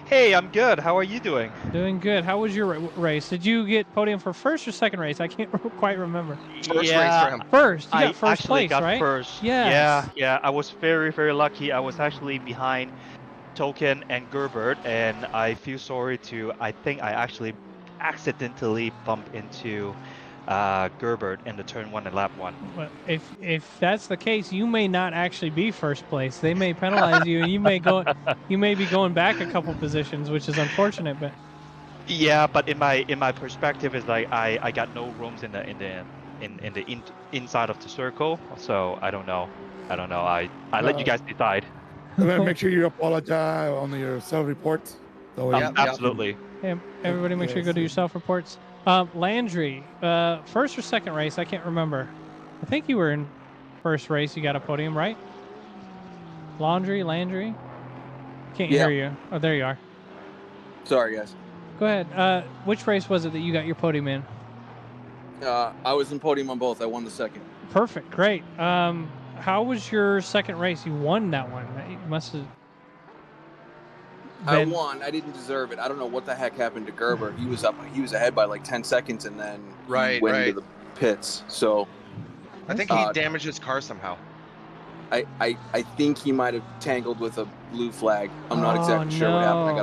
Hey, I'm good. How are you doing? Doing good. How was your race? Did you get podium for first or second race? I can't quite remember. First race for him. First. You I got first actually place, got right? first. Yes. Yeah. I was very, very lucky. I was actually behind Token and Gerbert, and I feel sorry I think I actually accidentally bumped into Gerbert in the turn 1 and lap 1. Well, if that's the case, you may not actually be first place. They may penalize you, and you may be going back a couple positions, which is unfortunate. But Yeah, but in my perspective, is like I got no rooms in the inside of the circle, so I don't know. I let you guys decide. Make sure you apologize on your self-report. So Absolutely. hey, everybody, make sure you go to your self-reports. Landry, first or second race? I can't remember. I think you were in first race. You got a podium, right? Landry? Can't hear you. Oh, there you are. Sorry, guys. Go ahead. Which race was it that you got your podium in? I was in podium on both. I won the second. Perfect. Great. How was your second race? You won that one. You must have. I won. I didn't deserve it. I don't know what the heck happened to Gerber. He was up. He was ahead by like 10 seconds, and then he went into the pits. So I think he damaged his car somehow. I think he might have tangled with a blue flag. I'm not Oh, exactly sure what happened. I no.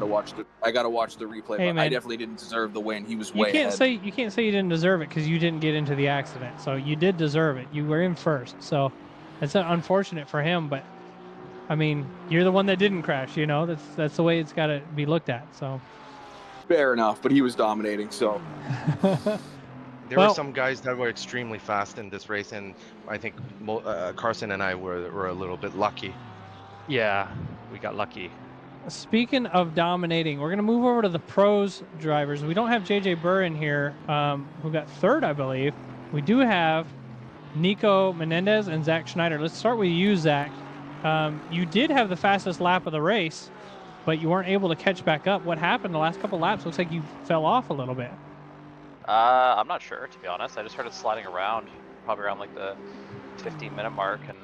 gotta watch the replay, Hey, but man. I definitely didn't deserve the win. He was You way can't ahead. say you didn't deserve it because you didn't get into the accident. So you did deserve it. You were in first. So it's unfortunate for him, but I mean, you're the one that didn't crash. You know, that's the way it's got to be looked at. So Fair enough, but he was dominating. So There were some guys that were extremely fast in this race, and I think Carson and I were a little bit lucky. Yeah, we got lucky. Speaking of dominating, we're going to move over to the pros drivers. We don't have JJ Burr in here, who got third, I believe. We do have Nico Menendez and Zach Schneider. Let's start with you, Zach. You did have the fastest lap of the race, but you weren't able to catch back up. What happened the last couple laps? Looks like you fell off a little bit. I'm not sure, to be honest. I just started sliding around, probably around like the 15-minute mark, and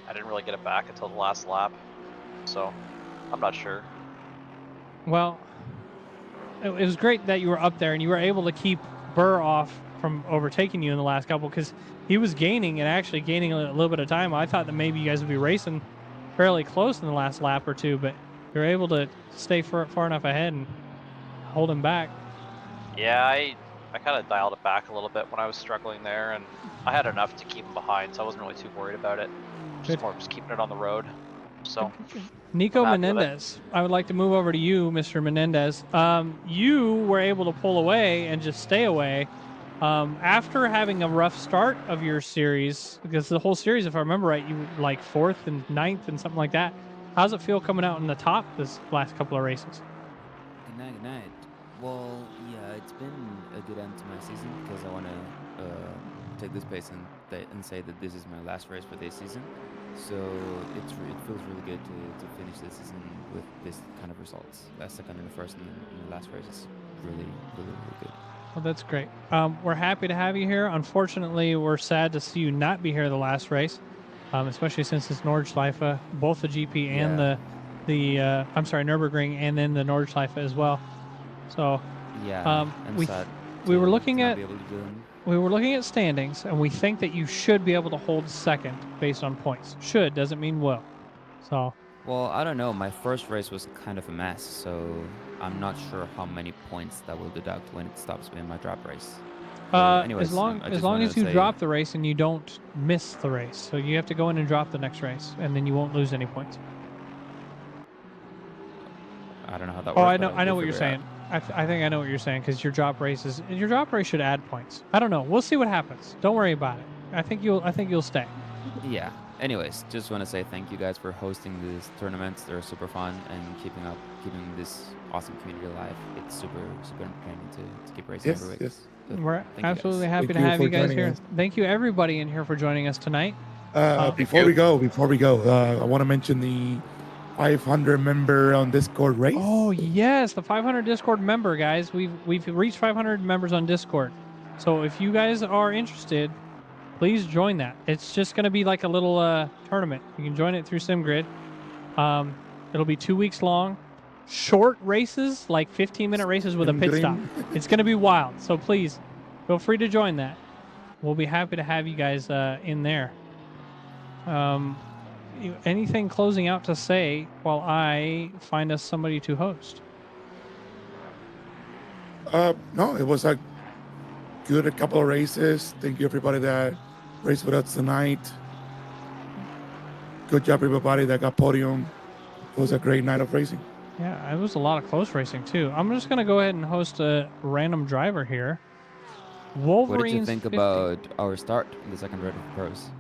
I didn't really get it back until the last lap. So, I'm not sure. Well, it was great that you were up there and you were able to keep Burr off from overtaking you in the last couple because he was gaining and actually gaining a little bit of time. I thought that maybe you guys would be racing fairly close in the last lap or two, but you're able to stay far enough ahead and hold him back. Yeah, I kind of dialed it back a little bit when I was struggling there, and I had enough to keep him behind, so I wasn't really too worried about it. Just more just keeping it on the road. So, Nico Menendez, I would like to move over to you, Mr. Menendez. You were able to pull away and just stay away after having a rough start of your series, because the whole series, if I remember right, you were like 4th and 9th and something like that. How's it feel coming out in the top this last couple of races? Good night. Well, yeah, it's been a good end to my season because I want to take this pace and say that this is my last race for this season. So it feels really good to finish this season with this kind of results. Second and first in the last race is really good. Well, that's great. We're happy to have you here. Unfortunately, we're sad to see you not be here the last race, especially since it's Nordschleife, both the GP and the Nürburgring, and then the Nordschleife as well. So yeah, we were looking at standings, and we think that you should be able to hold second based on points. Should doesn't mean will. So. Well, I don't know. My first race was kind of a mess, so I'm not sure how many points that will deduct when it stops in my drop race. Anyways, as long as you drop the race and you don't miss the race, so you have to go in and drop the next race, and then you won't lose any points. I don't know how that works. Oh, I know what you're saying. I think I know what you're saying because your drop race should add points. I don't know. We'll see what happens. Don't worry about it. I think you'll stay. Yeah. Anyways, just want to say thank you guys for hosting these tournaments. They're super fun and keeping this awesome community alive. It's super entertaining to keep racing every week. Yes. So we're absolutely happy to have you guys here. Thank you everybody in here for joining us tonight. Before we go, I want to mention the 500 member on Discord race. Oh yes, the 500 Discord member, guys. We've reached 500 members on Discord. So if you guys are interested, please join that. It's just going to be like a little tournament. You can join it through SimGrid. It'll be 2 weeks long. Short races, like 15-minute races with a pit stop. It's going to be wild. So please, feel free to join that. We'll be happy to have you guys in there. Anything closing out to say while I find us somebody to host? No, it was a couple of races. Thank you everybody that raced with us tonight. Good job everybody that got podium. It was a great night of racing. Yeah, it was a lot of close racing too. I'm just gonna go ahead and host a random driver here. Wolverines. What did you think 50. about our start in the second round of the pros?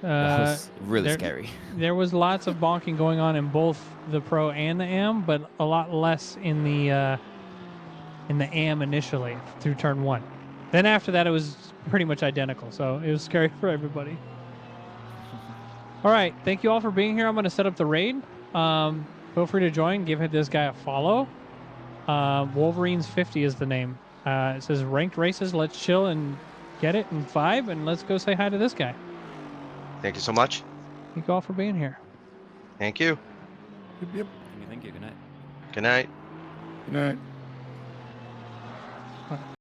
That was really scary. There was lots of bonking going on in both the pro and the AM, but a lot less in the AM initially through turn 1. Then after that, it was pretty much identical, so it was scary for everybody. All right, thank you all for being here. I'm going to set up the raid. Feel free to join. Give this guy a follow. Wolverines 50 is the name. It says ranked races. Let's chill and get it and vibe, and let's go say hi to this guy. Thank you so much. Thank you all for being here. Thank you. Yep. Thank you. Good night. Good night. Good night.